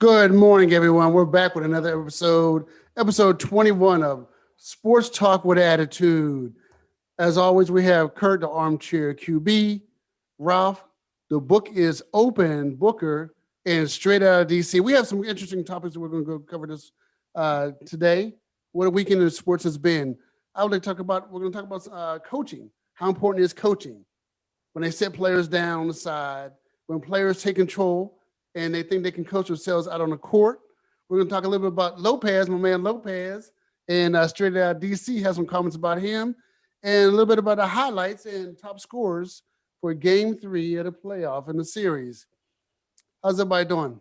Good morning, everyone. We're back with another episode 21 of Sports Talk with Attitude. As always, we have Kurt, the armchair QB, Ralph, the book is open, Booker, and straight out of DC. We have some interesting topics that we're going to go cover this today. What a weekend in sports has been. We're going to talk about coaching. How important is coaching? When they set players down on the side, when players take control, and they think they can coach themselves out on the court. We're going to talk a little bit about Lopez, my man Lopez, and straight out of DC has some comments about him, and a little bit about the highlights and top scores for Game 3 of the playoff in the series. How's everybody doing?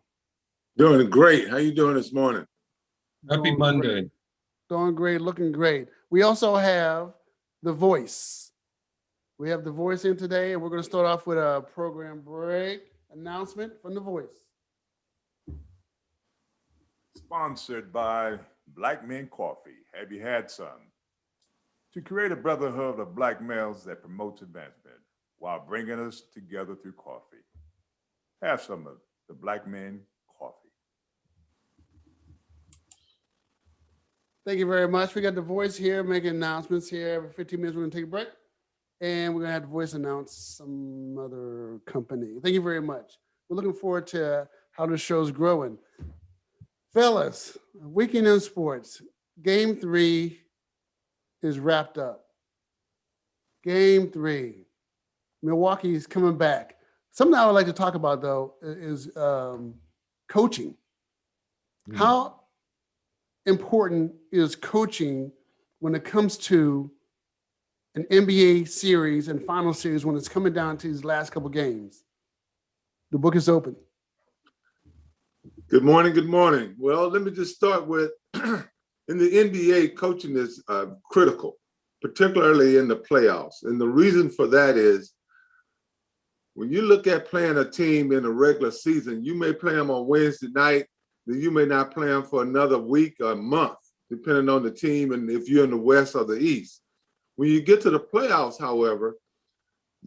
Doing great. How you doing this morning? Happy Monday. Doing great, looking great. We also have The Voice. We have The Voice in today, and we're going to start off with a program break announcement from The Voice. Sponsored by Black Men Coffee. Have you had some? To create a brotherhood of Black males that promotes advancement while bringing us together through coffee. Have some of the Black Men Coffee. Thank you very much. We got The Voice here making announcements here. Every 15 minutes, we're going to take a break. And we're going to have The Voice announce some other company. Thank you very much. We're looking forward to how the show's growing. Fellas, weekend in sports. Game 3 is wrapped up. Game 3. Milwaukee's coming back. Something I would like to talk about, though, is coaching. Mm-hmm. How important is coaching when it comes to an NBA series and final series when it's coming down to these last couple games? The book is open. Good morning. Good morning. Well, let me just start with, in the NBA, coaching is critical, particularly in the playoffs. And the reason for that is when you look at playing a team in a regular season, you may play them on Wednesday night, then you may not play them for another week or a month, depending on the team and if you're in the West or the East. When you get to the playoffs, however,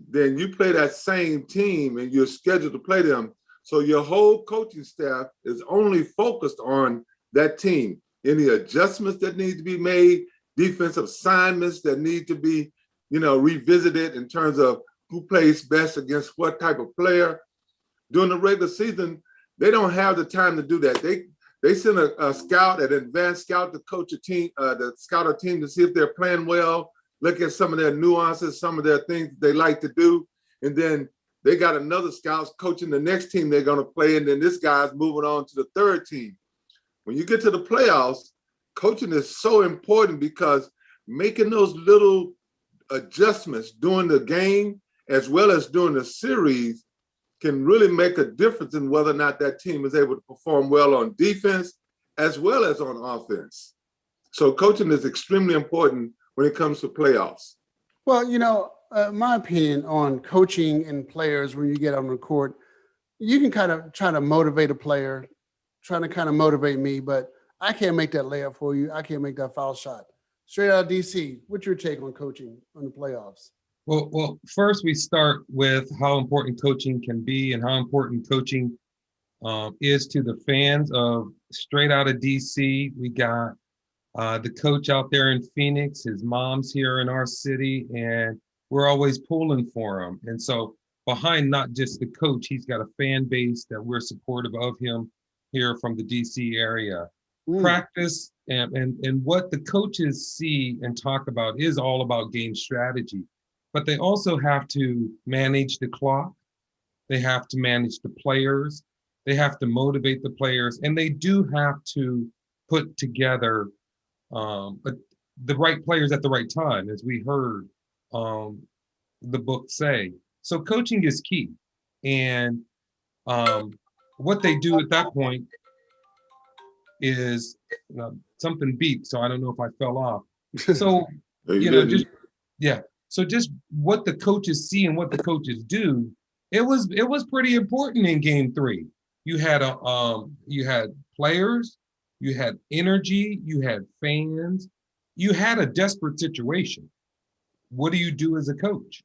then you play that same team and you're scheduled to play them. So your whole coaching staff is only focused on that team. Any adjustments that need to be made, defensive assignments that need to be, revisited in terms of who plays best against what type of player. During the regular season, they don't have the time to do that. They send a scout, an advanced scout to coach a team, to scout a team to see if they're playing well, look at some of their nuances, some of their things they like to do. And then they got another scout coaching the next team they're going to play. And then this guy's moving on to the third team. When you get to the playoffs, coaching is so important because making those little adjustments during the game, as well as during the series, can really make a difference in whether or not that team is able to perform well on defense, as well as on offense. So coaching is extremely important when it comes to playoffs. Well, my opinion on coaching and players when you get on the court, you can kind of try to motivate a player, trying to kind of motivate me, but I can't make that layup for you. I can't make that foul shot. Straight out of DC, what's your take on coaching on the playoffs? Well, first we start with how important coaching can be and how important coaching is to the fans of straight out of DC. We got the coach out there in Phoenix, his mom's here in our city, and we're always pulling for him. And so behind not just the coach, he's got a fan base that we're supportive of him here from the DC area. Practice and what the coaches see and talk about is all about game strategy, but they also have to manage the clock. They have to manage the players. They have to motivate the players, and they do have to put together the right players at the right time, as we heard the book say. So coaching is key. And what they do at that point is something beeped, so I don't know if I fell off. So, So just what the coaches see and what the coaches do, it was pretty important in Game 3. You had players, you had energy, you had fans, you had a desperate situation. What do you do as a coach?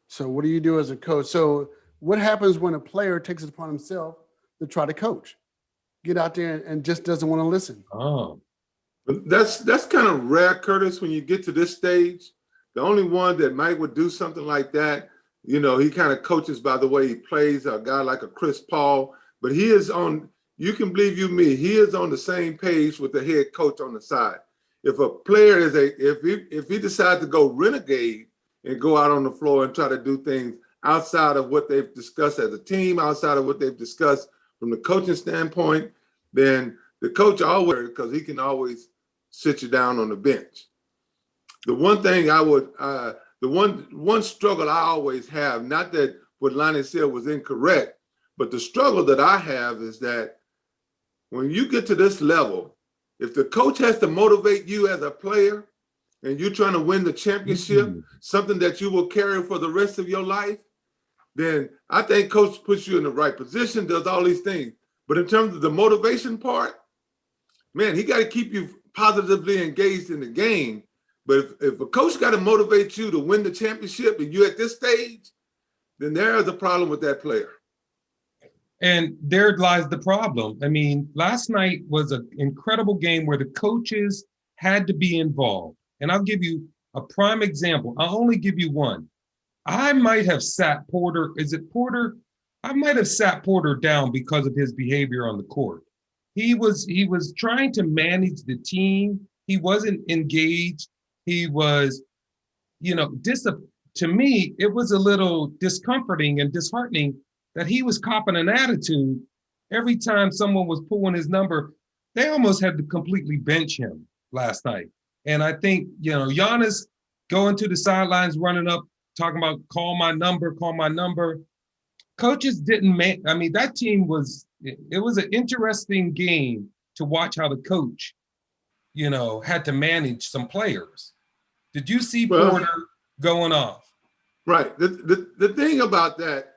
So what do you do as a coach? So What happens when a player takes it upon himself to try to coach, get out there and just doesn't want to listen? Oh, But that's kind of rare, Curtis, when you get to this stage. The only one that might would do something like that, you know, he kind of coaches by the way he plays, a guy like a Chris Paul, but he is on, you can believe you me, he is on the same page with the head coach on the side. If a player is if he decides to go renegade and go out on the floor and try to do things outside of what they've discussed as a team, outside of what they've discussed from the coaching standpoint, then the coach always, because he can always sit you down on the bench. The one thing I would, the one struggle I always have, not that what Lonnie said was incorrect, but the struggle that I have is that when you get to this level, if the coach has to motivate you as a player and you're trying to win the championship, something that you will carry for the rest of your life, then I think coach puts you in the right position, does all these things. But in terms of the motivation part, man, he got to keep you positively engaged in the game. But if a coach got to motivate you to win the championship and you're at this stage, then there is a problem with that player. and there lies the problem. I mean, last night was an incredible game where the coaches had to be involved. And I'll give you a prime example. I'll only give you one. I might have sat Porter, is it Porter? I might have sat Porter down because of his behavior on the court. He was trying to manage the team. He wasn't engaged. He was, you know, to me, it was a little discomforting and disheartening that he was copping an attitude every time someone was pulling his number. They almost had to completely bench him last night. And I think, you know, Giannis going to the sidelines, running up, talking about call my number. Coaches didn't I mean, that team it was an interesting game to watch how the coach, you know, had to manage some players. Did you see Porter going off? Right. The thing about that,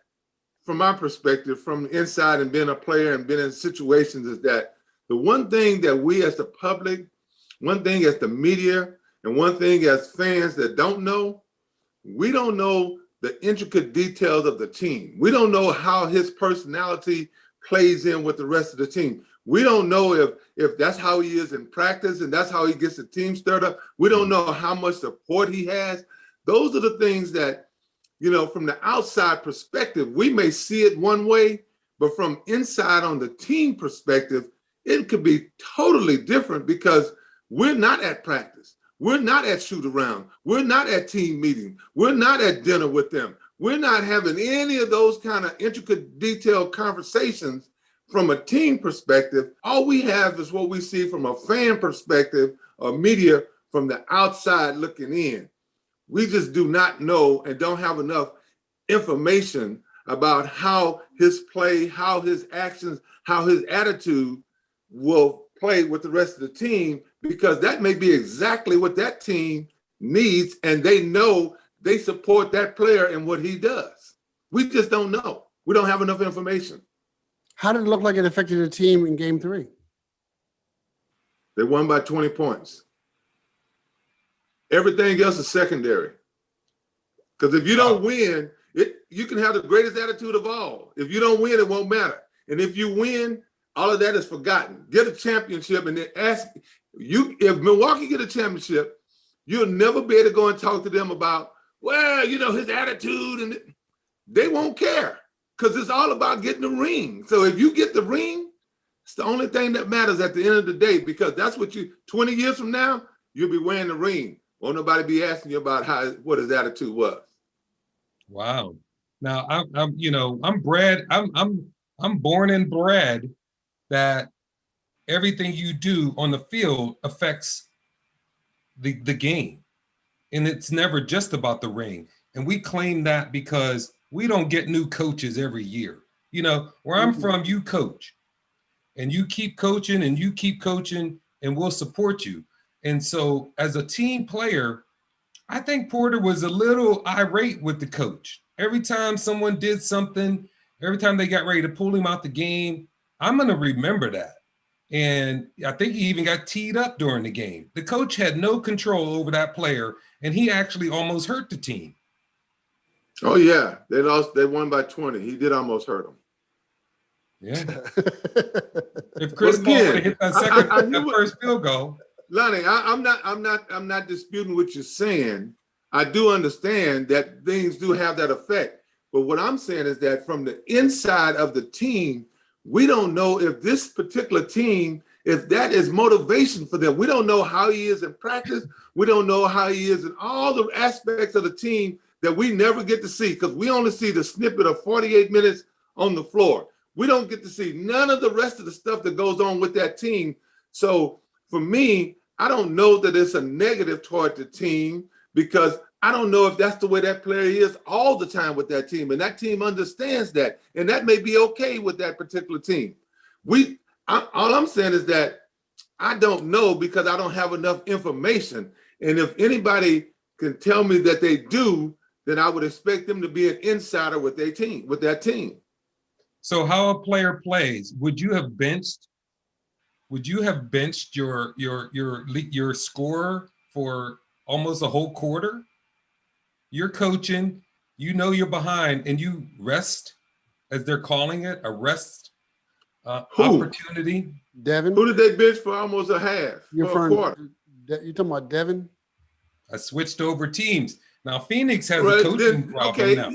from my perspective, from inside and being a player and being in situations, is that the one thing that we as the public, one thing as the media, and one thing as fans that don't know, we don't know the intricate details of the team. We don't know how his personality plays in with the rest of the team. We don't know if that's how he is in practice and that's how he gets the team stirred up. We don't know how much support he has. Those are the things that, you know, from the outside perspective, we may see it one way, but from inside on the team perspective, it could be totally different because we're not at practice. We're not at shoot around. We're not at team meeting. We're not at dinner with them. We're not having any of those kind of intricate, detailed conversations from a team perspective. All we have is what we see from a fan perspective or media from the outside looking in. We just do not know and don't have enough information about how his play, how his actions, how his attitude will play with the rest of the team, because that may be exactly what that team needs, and they know they support that player in what he does. We just don't know. We don't have enough information. How did it look like it affected the team in game 3? They won by 20 points. Everything else is secondary. Because if you don't win, you can have the greatest attitude of all. If you don't win, it won't matter. And if you win, all of that is forgotten. Get a championship and then ask you, if Milwaukee get a championship, you'll never be able to go and talk to them about, well, you know, his attitude, and they won't care because it's all about getting the ring. So if you get the ring, it's the only thing that matters at the end of the day, because that's what 20 years from now, you'll be wearing the ring. Won't nobody be asking you about what his attitude was. Wow. Now I'm born and bred that everything you do on the field affects the game. And it's never just about the ring. And we claim that because we don't get new coaches every year. You know, where I'm from, you coach. And you keep coaching and you keep coaching, and we'll support you. And so as a team player, I think Porter was a little irate with the coach. Every time someone did something, every time they got ready to pull him out the game, I'm going to remember that. And I think he even got teed up during the game. The coach had no control over that player, and he actually almost hurt the team. Oh yeah, they lost. They won by 20. He did almost hurt them. Yeah. If But Chris Paul would have again, hit that hear what, first field goal. Lonnie, I'm not disputing what you're saying. I do understand that things do have that effect. But what I'm saying is that from the inside of the team, we don't know if this particular team, if that is motivation for them. We don't know how he is in practice. We don't know how he is in all the aspects of the team that we never get to see, because we only see the snippet of 48 minutes on the floor. We don't get to see none of the rest of the stuff that goes on with that team. So for me, I don't know that it's a negative toward the team, because I don't know if that's the way that player is all the time with that team. And that team understands that. And that may be okay with that particular team. All I'm saying is that I don't know, because I don't have enough information. And if anybody can tell me that they do, then I would expect them to be an insider with their team, with that team. So how a player plays, would you have benched your scorer for almost a whole quarter? You're coaching, you know you're behind, and you rest, as they're calling it, a rest opportunity. Devin? Who did they bench for almost a half? You're for a quarter? You talking about Devin? I switched over teams. Now Phoenix has a coaching problem now.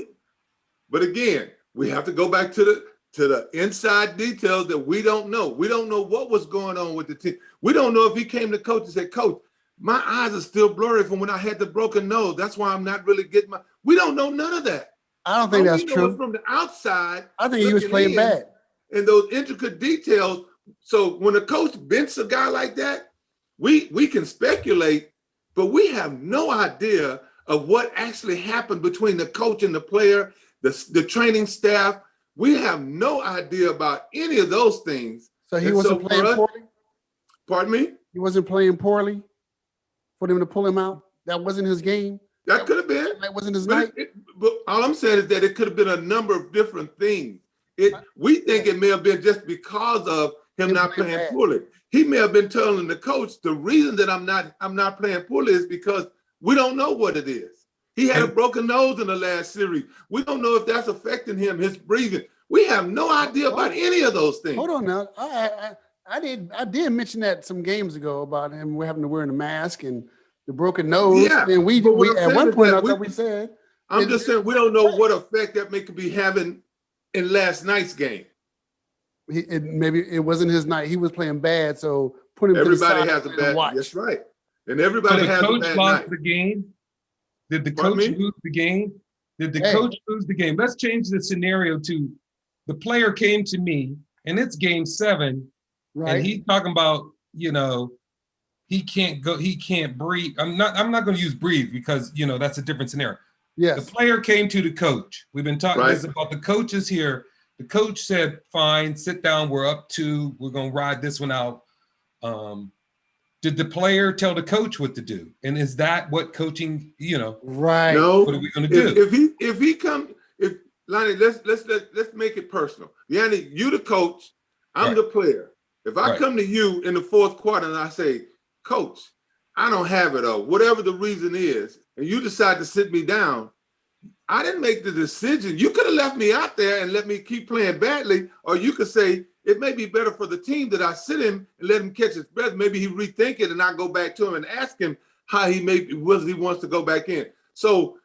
But again, we have to go back to the inside details that we don't know. We don't know what was going on with the team. We don't know if he came to coach and said, "Coach, my eyes are still blurry from when I had the broken nose. That's why I'm not really getting my." We don't know none of that. I don't think that's true. From the outside, I think he was playing bad. And those intricate details. So when a coach benches a guy like that, we can speculate, but we have no idea of what actually happened between the coach and the player, the training staff. We have no idea about any of those things. So he wasn't playing poorly? Pardon me? He wasn't playing poorly for them to pull him out? That wasn't his game? That could have been. That wasn't his night? But all I'm saying is that it could have been a number of different things. We think it may have been just because of him not playing poorly. He may have been telling the coach, the reason that I'm not playing poorly is because we don't know what it is. He had a broken nose in the last series. We don't know if that's affecting him, his breathing. We have no idea about any of those things. Hold on now. I did mention that some games ago about him having to wear the mask and the broken nose. Yeah, and we at one point I thought we said. I'm just saying we don't know what effect that may could be having in last night's game. Maybe it wasn't his night. He was playing bad, so put him. Everybody has a bad. That's right, and everybody has a bad night. The coach lost the game. Did the coach lose the game? Did the coach lose the game? Let's change the scenario to the player came to me, and it's game 7, right? And he's talking about, he can't go, he can't breathe. I'm not going to use breathe because that's a different scenario. Yes. The player came to the coach. We've been talking this about the coaches here. The coach said, "Fine, sit down. We're up 2. We're going to ride this one out." Did the player tell the coach what to do? And is that what coaching, Right. No. What are we going to do? If he come, Lonnie, let's make it personal. Yanni, you the coach, I'm the player. If I come to you in the 4th quarter and I say, "Coach, I don't have it," or whatever the reason is, and you decide to sit me down, I didn't make the decision. You could have left me out there and let me keep playing badly, or you could say, it may be better for the team that I sit him and let him catch his breath. Maybe he rethink it and I go back to him and ask him how he wants to go back in. So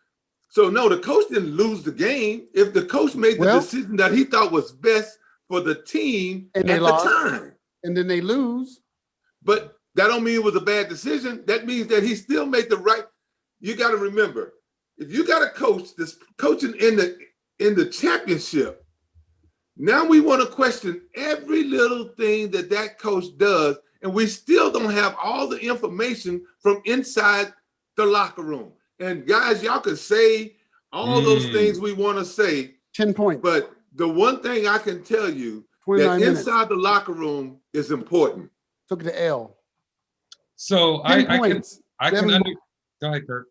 no, the coach didn't lose the game. If the coach made the decision that he thought was best for the team at the time. And then they lose. But that don't mean it was a bad decision. That means that he still made the right. You got to remember, if you got a coach that's coaching in the championship, now we want to question every little thing that coach does, and we still don't have all the information from inside the locker room. And guys, y'all can say all those things we want to say. 10 points. But the one thing I can tell you that inside the locker room is important. Took the L. So I can go ahead, Kurt.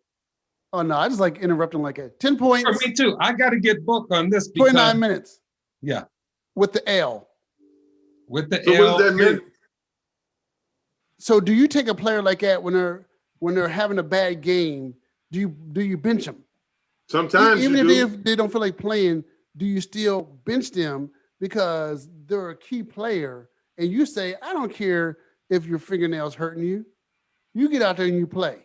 Oh no, I just like interrupting like a 10 points. For me too. I got to get booked on this. 29 minutes. Yeah. With the L. With the so L. What does that mean? So do you take a player like that when they're having a bad game? Do you bench them? Sometimes Even you if do. they don't feel like playing, do you still bench them because they're a key player? And you say, I don't care if your fingernails hurting you. You get out there and you play.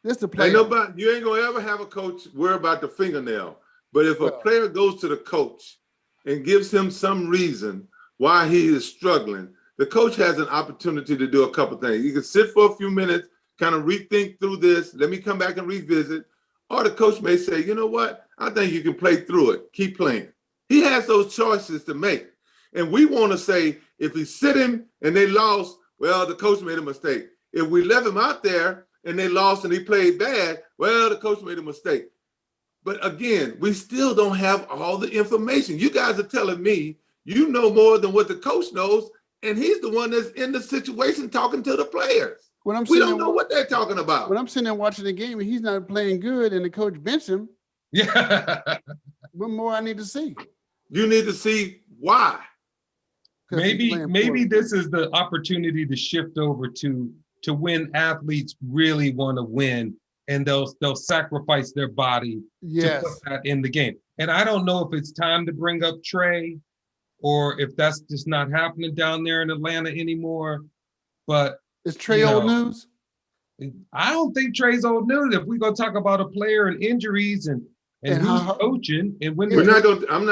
This the Ain't player. nobody, you ain't gonna ever have a coach worry about the fingernail. But if a Well, player goes to the coach and gives him some reason why he is struggling, the coach has an opportunity to do a couple things. You can sit for a few minutes, kind of rethink through this. Let me come back and revisit. Or the coach may say, you know what? I think you can play through it. Keep playing. He has those choices to make. And we want to say, if he sit him and they lost, well, the coach made a mistake. If we left him out there and they lost and he played bad, well, the coach made a mistake. But again, we still don't have all the information. You guys are telling me you know more than what the coach knows, and he's the one that's in the situation talking to the players. when I'm We sitting don't there, know what they're talking about. when I'm sitting there watching the game and he's not playing good and the coach bench him, Yeah. what more I need to see? You need to see why. 'Cause he's maybe playing maybe poorly. this is the opportunity to shift over to when athletes really want to win, and they'll sacrifice their body to put Yes. that in the game. And I don't know if it's time to bring up Trey or if that's just not happening down there in Atlanta anymore. But Is Trey you old know, news? I don't think Trey's old news. If we're gonna talk about a player and injuries and And who's how- coaching and when I'm the not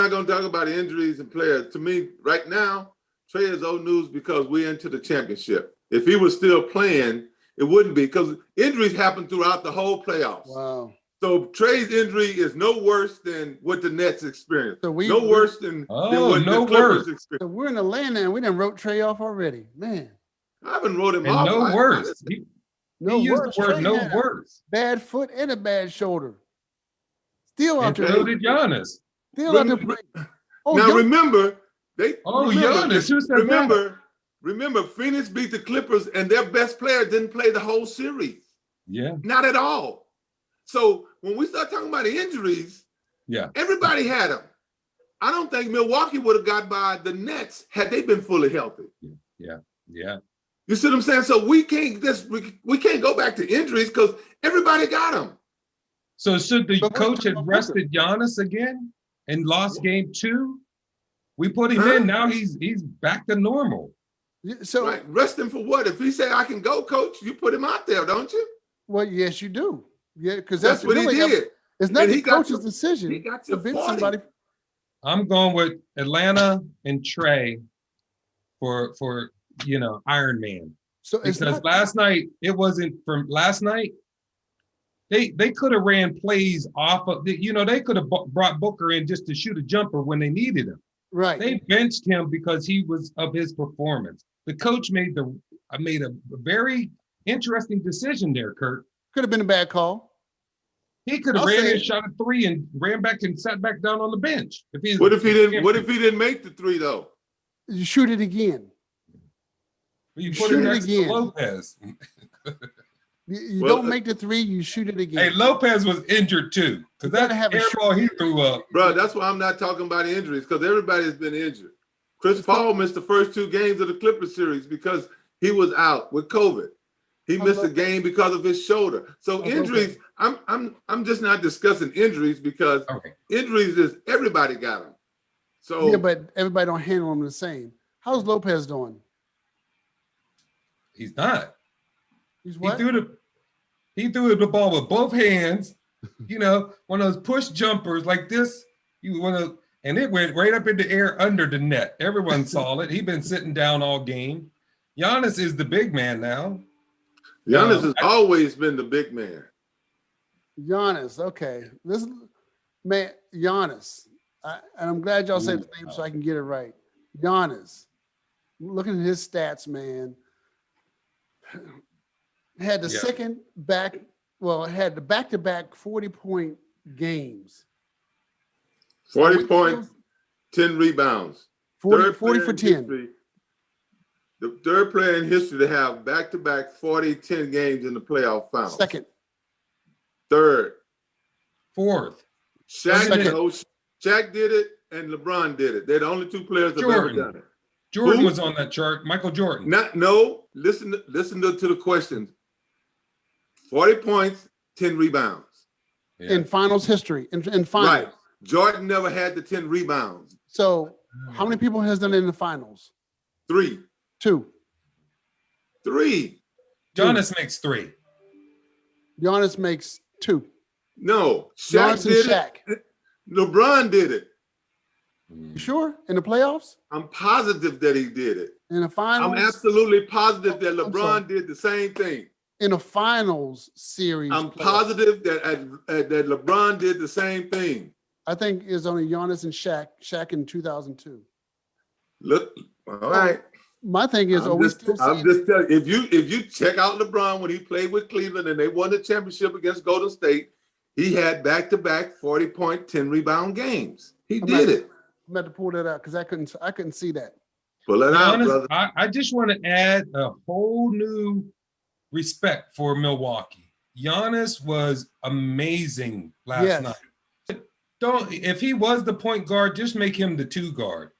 gonna talk about injuries and players. To me, right now, Trey is old news because we're into the championship. If he was still playing, it wouldn't be, because injuries happen throughout the whole playoffs. Wow. So Trey's injury is no worse than what the Nets experienced. So No worse than what no the Clippers worse. experienced. So we're in Atlanta and we done wrote Trey off already. Man, I haven't wrote him and off. no worse. no He used worse. the word Trey no had a worse. bad foot and a bad shoulder. Still out And there. so did Giannis. Still out there playing. Oh, Now young- remember, Giannis, who said that? remember, Phoenix beat the Clippers and their best player didn't play the whole series. Yeah, Not at all. So when we start talking about the injuries, yeah. everybody had them. I don't think Milwaukee would have got by the Nets had they been fully healthy. Yeah. You see what I'm saying? So we can't go back to injuries because everybody got them. So should the But we're coach talking have about rested Giannis again and lost game 2? We put him Huh? in. Now he's back to normal. So, Right. Rest him for what? If he say I can go, coach, you put him out there, don't you? well, yes, you do. Yeah, because That's what he did. It's not And the he got coach's to- decision he got to to bench 40. somebody. I'm going with Atlanta and Trey for Iron Man. So it's Because not. last night, it wasn't from last night. They could have ran plays off of they could have brought Booker in just to shoot a jumper when they needed him. Right. They benched him because he was of his performance. The coach made a very interesting decision there, Kurt. Could have been a bad call. He could have I'll ran say in, it. shot a 3, and ran back and sat back down on the bench. What if he didn't make the 3 though? You shoot it again. You shoot put him it next again. to Lopez. You Well, don't make the 3, you shoot it again. Hey, Lopez was injured too, because that gotta have a air ball he threw up. Bro, that's why I'm not talking about injuries, because everybody's been injured. Chris Paul missed the first 2 games of the Clippers series because he was out with COVID. He How missed a about game because of his shoulder. So about injuries, I'm just not discussing injuries because Okay. injuries is everybody got them. So Yeah, but everybody don't handle them the same. How's Lopez doing? He's not. He's what? He threw the ball with both hands, one of those push jumpers like this. And it went right up in the air under the net. Everyone saw it. He's been sitting down all game. Giannis is the big man now. Giannis has always been the big man. Giannis. Okay. This man, Giannis. And I'm glad y'all said his name so I can get it right. Giannis. Looking at his stats, man. Had the second had the back-to-back 40-point games. 40 points, 10 rebounds. 40 player for in 10. history- The third player in history to have back-to-back 40-10 games in the playoff finals. Second. Third. Fourth. Shaq Second. did it and LeBron did it. They're the only 2 players that have ever done it. Jordan Who? was on that chart. Michael Jordan. Listen to the questions. 40 points, 10 rebounds. in finals history. In finals. Right. Jordan never had the 10 rebounds. So how many people has done it in the finals? 3. 2. 3. Giannis makes 3. Giannis makes 2. No, Shaq Giannis and did Shaq. it. LeBron did it. You sure? In the playoffs? I'm positive that he did it. In the finals? I'm absolutely positive that I'm sorry. LeBron did the same thing. In a finals series. I'm playoff. positive that LeBron did the same thing. I think it's only Giannis and Shaq in 2002. Look, all right. My thing is, I'm just telling you, if you check out LeBron when he played with Cleveland and they won the championship against Golden State, he had back-to-back 40-point, 10-rebound games. He did it. I'm about to pull that out because I couldn't see that. Pull it out, brother. I just want to add a whole new respect for Milwaukee. Giannis was amazing last night. If he was the point guard, just make him the 2 guard.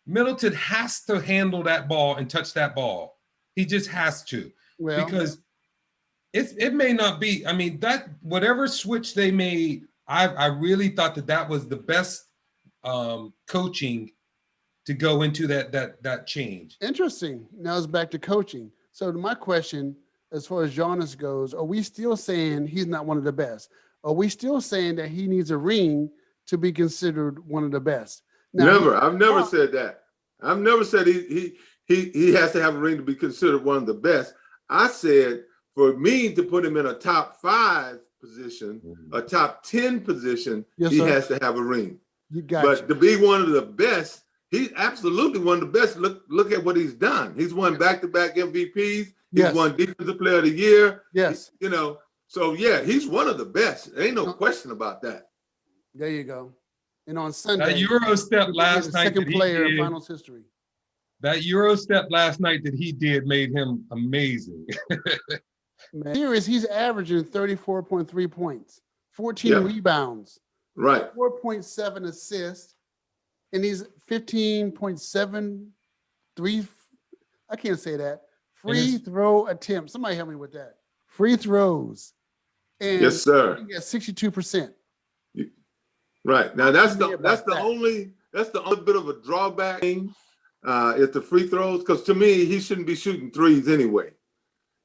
Middleton has to handle that ball and touch that ball. He just has to. Well, because it may not be, I mean, that whatever switch they made, I really thought that was the best coaching to go into that change. Interesting. Now it's back to coaching. So my question, as far as Giannis goes, are we still saying he's not one of the best? Are we still saying that he needs a ring to be considered one of the best? Now, never. I've never said that. I've never said he has to have a ring to be considered one of the best. I said for me to put him in a top 5 position, a top 10 position, he has to have a ring. But to be one of the best, he's absolutely one of the best. Look at what he's done. He's won back-to-back MVPs. He's won Defensive Player of the Year. Yes. You know, so yeah, he's one of the best. There ain't no question about that. There you go. And on Sunday, that Euro step last night, second player in finals history. That Euro step last night that he did made him amazing. Series, he's averaging 34.3 points, 14 rebounds, right, 4.7 assists, and he's 15.73. I can't say that. Free throw attempts. Somebody help me with that. Free throws. And yes, sir. He got 62%. Right. Now that's the only bit of a drawback is the free throws, because to me he shouldn't be shooting threes anyway.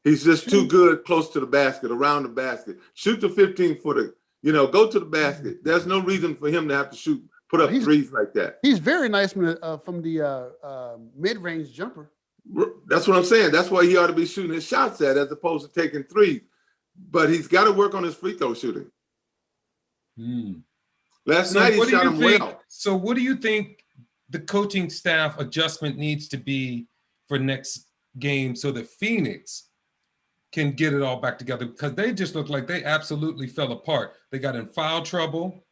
He's just too good close to the basket, around the basket. Shoot the 15-footer, go to the basket. There's no reason for him to have to put up threes like that. He's very nice from the mid-range jumper. That's what I'm saying. That's why he ought to be shooting his shots at as opposed to taking threes. But he's got to work on his free throw shooting. Last night he shot them well. So what do you think the coaching staff adjustment needs to be for next game so that Phoenix can get it all back together? Because they just look like they absolutely fell apart. They got in foul trouble.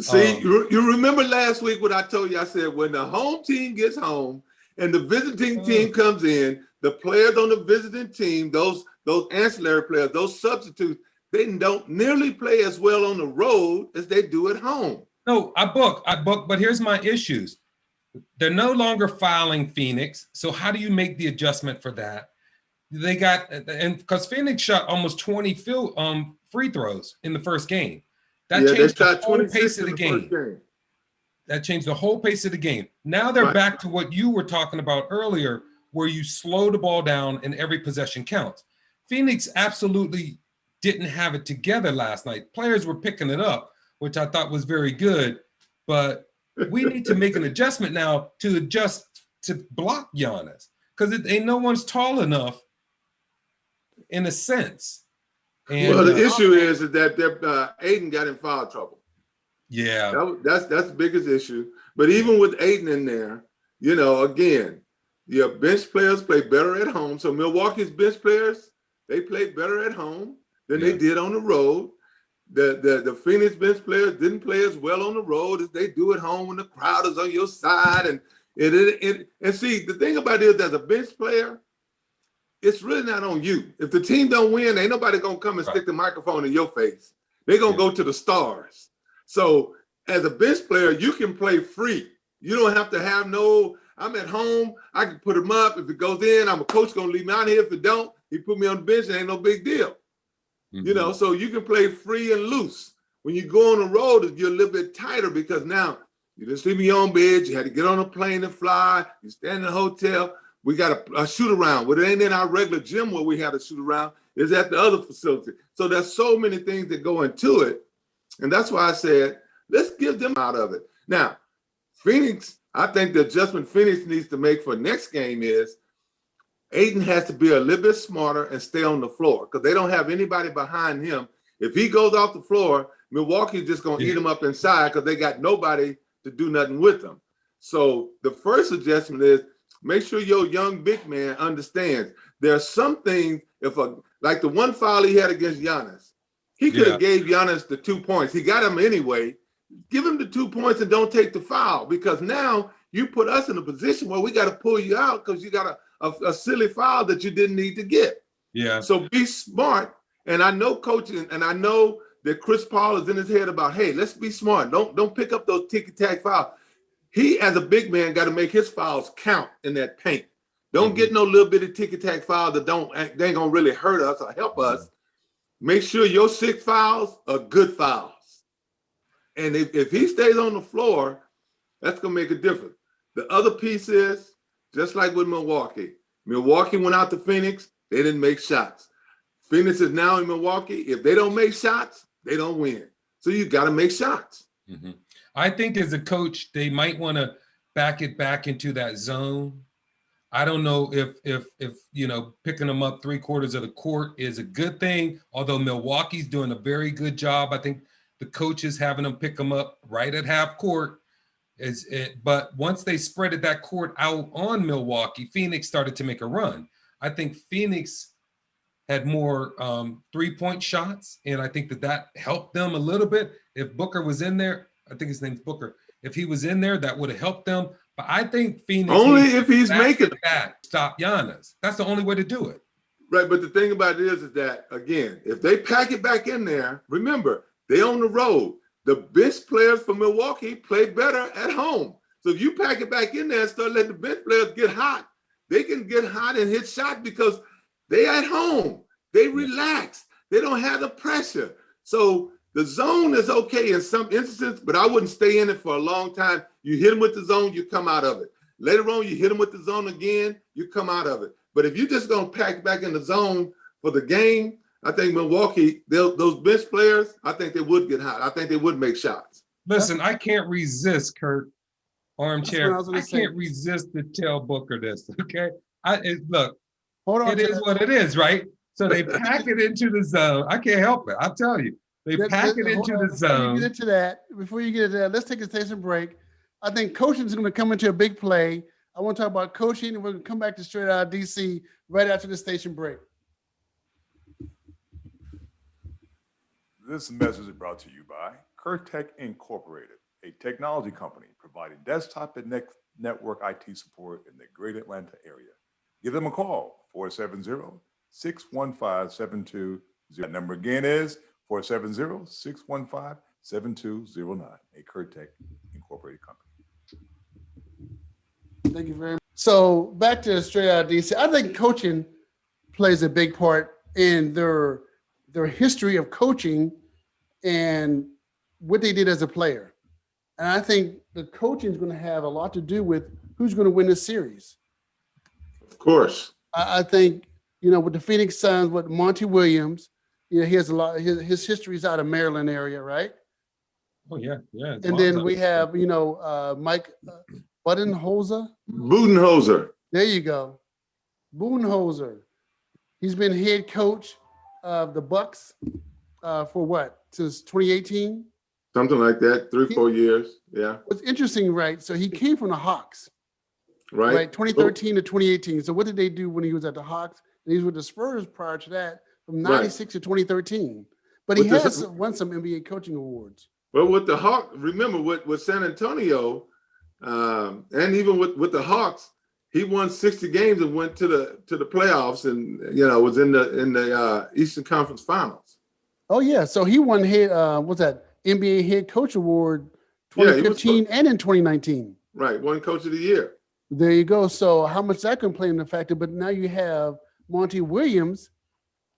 See, you remember last week what I told you? I said when the home team gets home and the visiting team comes in, the players on the visiting team, those ancillary players, those substitutes, they don't nearly play as well on the road as they do at home. No, I book, but here's my issues. They're no longer fouling Phoenix. So how do you make the adjustment for that? They got, and because Phoenix shot almost 20 free throws in the first game. That changed the whole pace of the game. That changed the whole pace of the game. Now they're back to what you were talking about earlier, where you slow the ball down and every possession counts. Phoenix absolutely didn't have it together last night. Players were picking it up, which I thought was very good, but we need to make an adjustment now to block Giannis, because no one's tall enough in a sense. And, well, the issue is that Aiden got in foul trouble. Yeah, that's the biggest issue. But even with Aiden in there, again, your bench players play better at home. So Milwaukee's bench players, they play better at home than they did on the road. The Phoenix bench players didn't play as well on the road as they do at home when the crowd is on your side. And see, the thing about it is, as a bench player, it's really not on you. If the team don't win, ain't nobody gonna come and stick the microphone in your face. They're gonna go to the stars. So as a bench player, you can play free. You don't have to have I'm at home, I can put him up. If it goes in, I'm a coach gonna leave me out here. If it don't, he put me on the bench, it ain't no big deal. So you can play free and loose. When you go on the road, you're a little bit tighter because now you didn't sleep in your own bed. You had to get on a plane and fly. You stand in a hotel. We got a shoot around. But it ain't in our regular gym where we had a shoot around. It's at the other facility. So there's so many things that go into it. And that's why I said, let's give them out of it. Now, Phoenix, I think the adjustment Phoenix needs to make for next game is Aiden has to be a little bit smarter and stay on the floor because they don't have anybody behind him. If he goes off the floor, Milwaukee's just going to eat him up inside because they got nobody to do nothing with them. So the first suggestion is make sure your young big man understands there's some things, like the one foul he had against Giannis, he could have gave Giannis the 2 points. He got him anyway. Give him the 2 points and don't take the foul because now you put us in a position where we got to pull you out because you got a silly foul that you didn't need to get. Yeah. So be smart. And I know coaching, and I know that Chris Paul is in his head about, hey, let's be smart. Don't pick up those ticky-tack fouls. He, as a big man, got to make his fouls count in that paint. Don't get no little bitty ticky-tack foul that they ain't gonna really hurt us or help us. Make sure your 6 fouls are good fouls. And if he stays on the floor, that's gonna make a difference. The other piece is, just like with Milwaukee. Milwaukee went out to Phoenix, they didn't make shots. Phoenix is now in Milwaukee. If they don't make shots, they don't win. So you got to make shots. Mm-hmm. I think as a coach, they might want to back it back into that zone. I don't know if picking them up 3/4 of the court is a good thing. Although Milwaukee's doing a very good job, I think the coach is having them pick them up right at half court. But once they spreaded that court out on Milwaukee, Phoenix started to make a run. I think Phoenix had more 3-point shots, and I think that helped them a little bit. If Booker was in there, I think his name's Booker. If he was in there, that would have helped them. But I think Phoenix only if he's making that stop Giannis. That's the only way to do it. Right, but the thing about it is that again, if they pack it back in there, remember they on the road. The bench players for Milwaukee play better at home. So if you pack it back in there and start letting the bench players get hot, they can get hot and hit shots because they at home, they relax, they don't have the pressure. So the zone is okay in some instances, but I wouldn't stay in it for a long time. You hit them with the zone, you come out of it. Later on, you hit them with the zone again, you come out of it. But if you're just gonna pack back in the zone for the game, I think Milwaukee, those bench players, I think they would get hot. I think they would make shots. Listen, I can't resist, Kurt, armchair. I can't resist to tell Booker this, okay? Look, hold on. It is what it is, right? So they pack it into the zone. I can't help it. I'll tell you. They pack it into the zone. Before you get into that, let's take a station break. I think coaching is going to come into a big play. I want to talk about coaching, and we're going to come back to Straight Out of DC right after the station break. This message is brought to you by Curtech Incorporated, a technology company providing desktop and network IT support in the greater Atlanta area. Give them a call, 470-615-7209. That number again is 470-615-7209, a Curtech Incorporated company. Thank you very much. So back to Straight Out of DC. I think coaching plays a big part in their history of coaching and what they did as a player. And I think the coaching is going to have a lot to do with who's going to win this series. Of course. I think, with the Phoenix Suns, with Monty Williams, he has a lot, his history is out of Maryland area, right? Oh, yeah. And then we have, Mike Budenholzer. There you go. Budenholzer. He's been head coach of the Bucks for what, since 2018? Something like that, 3-4 years, yeah. What's interesting, right? So he came from the Hawks, right? 2013 to 2018. So what did they do when he was at the Hawks? And he was with the Spurs prior to that, from 96 to 2013. But he has won some NBA coaching awards. Well, with the Hawks, remember with San Antonio, and even with the Hawks, he won 60 games and went to the playoffs, and was in the Eastern Conference Finals. Oh yeah, so he won NBA head coach award 2015 and in 2019. Right, won coach of the year. There you go. So how much that can play in the factor? But now you have Monty Williams,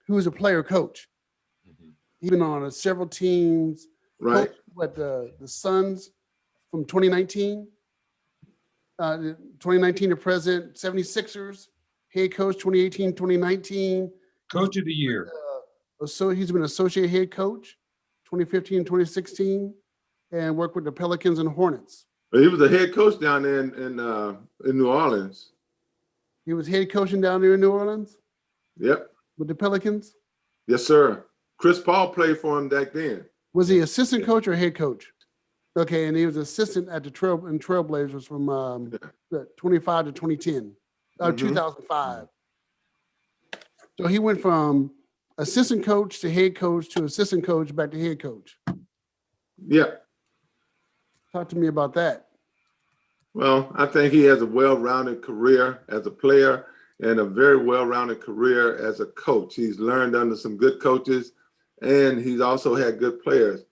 who is a player coach. Mm-hmm. He's been on several teams. Right. What the Suns from 2019? 2019 to present, 76ers, head coach 2018, 2019. Coach of the year. So he's been associate head coach 2015, 2016, and worked with the Pelicans and Hornets. He was a head coach down there in New Orleans. He was head coaching down there in New Orleans Yep. with the Pelicans. Yes, sir. Chris Paul played for him back then. Was he assistant coach or head coach? Okay, and he was assistant at the Trailblazers from 25 to 2010, 2005. So he went from assistant coach to head coach to assistant coach back to head coach. Yeah. Talk to me about that. Well, I think he has a well-rounded career as a player and a very well-rounded career as a coach. He's learned under some good coaches, and he's also had good players.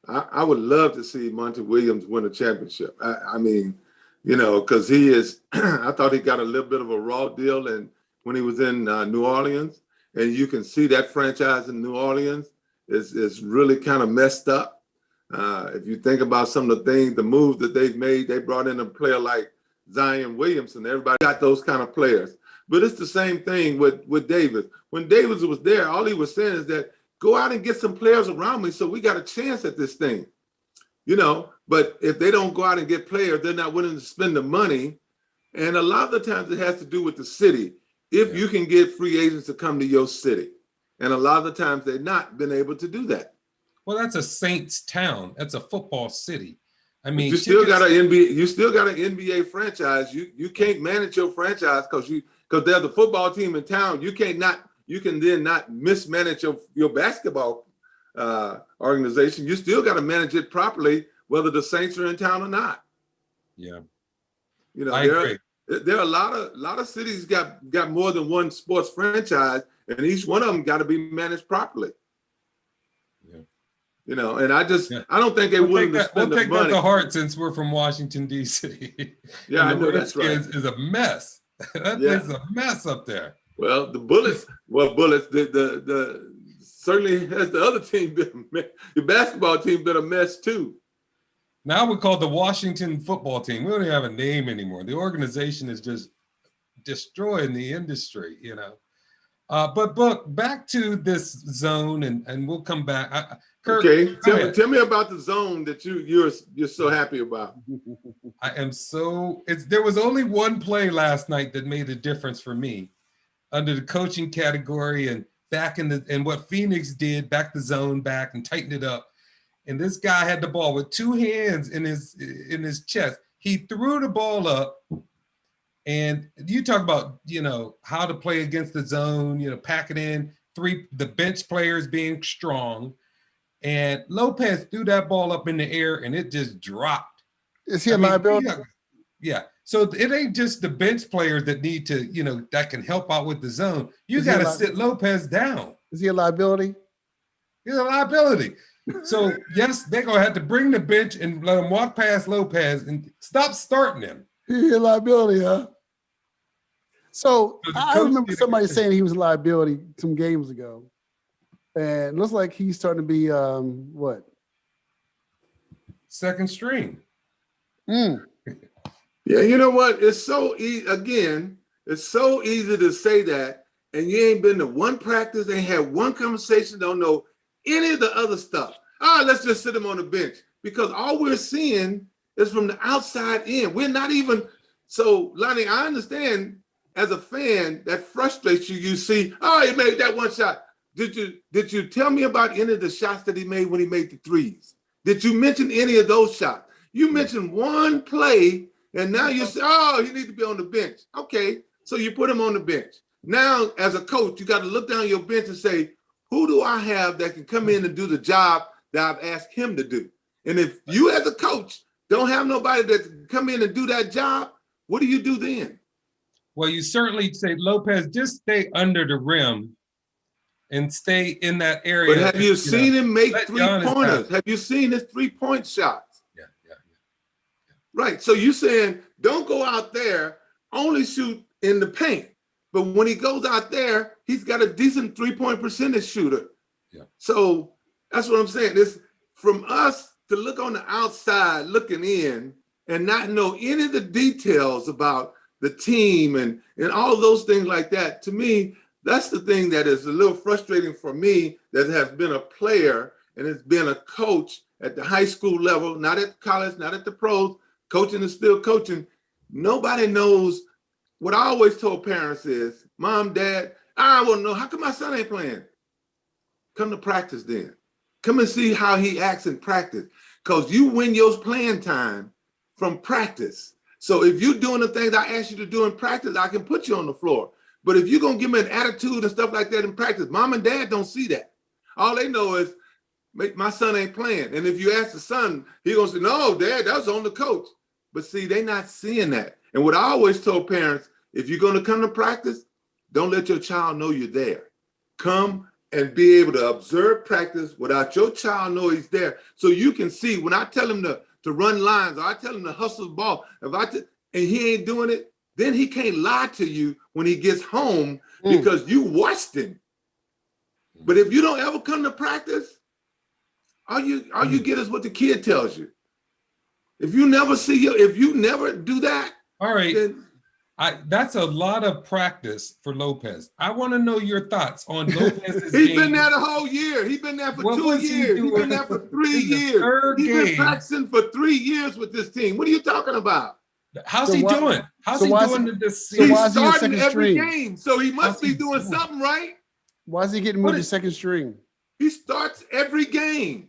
I would love to see Monty Williams win a championship. I mean, you know, because he is, I thought he got a little bit of a raw deal and when he was in New Orleans, and you can see that franchise in New Orleans is really kind of messed up. If you think about some of the things, the moves that they've made, they brought in a player like Zion Williamson. Everybody got those kind of players. But it's the same thing with Davis. When Davis was there, all he was saying is that go out and get some players around me so we got a chance at this thing. You know, but if they don't go out and get players, they're not willing to spend the money. And a lot of the times it has to do with the city. If you can get free agents to come to your city. And a lot of the times they've not been able to do that. Well, that's a Saints town. That's a football city. I mean, you still got an NBA franchise. You can't manage your franchise because they're the football team in town. You can then not mismanage your basketball organization. You still got to manage it properly, whether the Saints are in town or not. Yeah. You know, I agree. There are a lot of cities got more than one sports franchise, and each one of them got to be managed properly. Yeah. You know, and I don't think they're willing to spend the money. We'll take that to heart since we're from Washington, D.C. Yeah, I know that's right. Is a mess. That place is a mess up there. Well, the Bullets, the certainly has the other team been a mess. The basketball team been a mess too. Now we call it the Washington football team. We don't even have a name anymore. The organization is just destroying the industry, you know. But back to this zone, and we'll come back. Kurt, okay, tell me about the zone that you're so happy about. I am so. There was only one play last night that made a difference for me, under the coaching category, and back in what Phoenix did, back the zone back and tightened it up. And this guy had the ball with two hands in his chest. He threw the ball up. And you talk about, you know, how to play against the zone, you know, pack it in, the bench players being strong. And Lopez threw that ball up in the air and it just dropped. Is he a liability? Yeah. So it ain't just the bench players that need to, you know, that can help out with the zone. You got to sit Lopez down. Is he a liability? He's a liability. So, yes, they're going to have to bring the bench and let him walk past Lopez and stop starting him. He's a liability, huh? So I remember somebody saying he was a liability some games ago. And it looks like he's starting to be, what? Second string. Yeah, you know what? It's so easy. Again, it's so easy to say that, and you ain't been to one practice, ain't had one conversation, don't know any of the other stuff. Let's just sit him on the bench, because all we're seeing is from the outside in. We're not even. So, Lonnie, I understand as a fan that frustrates you. You see, he made that one shot. Did you tell me about any of the shots that he made when he made the threes? Did you mention any of those shots? You mentioned one play, and now you say, he needs to be on the bench. Okay, so you put him on the bench. Now, as a coach, you got to look down your bench and say, who do I have that can come in and do the job that I've asked him to do? And if you as a coach don't have nobody that can come in and do that job, what do you do then? Well, you certainly say, Lopez, just stay under the rim and stay in that area. But have you seen him make three-pointers? Have you seen his three-point shots? Yeah. Right. So you're saying don't go out there, only shoot in the paint. But when he goes out there, he's got a decent three-point percentage shooter. Yeah. So that's what I'm saying. from us to look on the outside, looking in, and not know any of the details about the team and all those things like that, to me, that's the thing that is a little frustrating for me that has been a player and has been a coach at the high school level, not at college, not at the pros. Coaching is still coaching. Nobody knows. What I always told parents is, Mom, Dad, I want to know, how come my son ain't playing? Come to practice then. Come and see how he acts in practice. Because you win your playing time from practice. So if you're doing the things I asked you to do in practice, I can put you on the floor. But if you're going to give me an attitude and stuff like that in practice, Mom and Dad don't see that. All they know is, my son ain't playing. And if you ask the son, he gonna say, no, Dad, that was on the coach. But see, they not seeing that. And what I always told parents, if you're gonna come to practice, don't let your child know you're there. Come and be able to observe practice without your child know he's there. So you can see, when I tell him to run lines, or I tell him to hustle the ball, and he ain't doing it, then he can't lie to you when he gets home because you watched him. But if you don't ever come to practice, all you get is what the kid tells you. If you never if you never do that, all right, then that's a lot of practice for Lopez. I want to know your thoughts on Lopez's He's game. been there the whole year. He's been there for What 2 was he years. He's doing? been there for 3 This is the years. third He's been game. practicing for 3 years with this team. What are you talking about? How's So he why- doing? How's so he why is doing he- to this so series? why He's is he in starting second every string? game, so he must How's he be doing doing? something right. Why is he getting What moved to is- second string? He starts every game.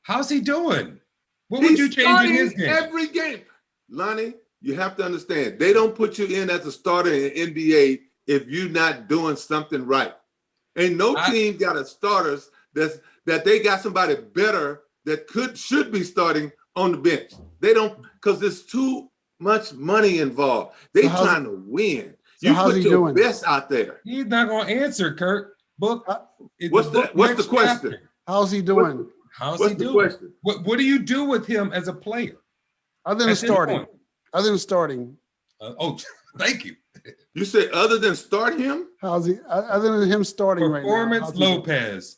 How's he doing? What He's would you change in his starting game? every game. Lonnie, you have to understand, they don't put you in as a starter in NBA if you're not doing something right. Ain't no team got a starters that they got somebody better that should be starting on the bench. They don't, because there's too much money involved. They So how's- trying to win. so You how's put he your doing? best out there. He's not going to answer, Kurt. Book. What's the next question? chapter. How's he doing? How's What's he the doing? question? What do you do with him as a player? Other than At this starting. point? Other than starting. Thank you. You say other than start him? How's he? Other than him starting right now. Performance how's he doing? Lopez.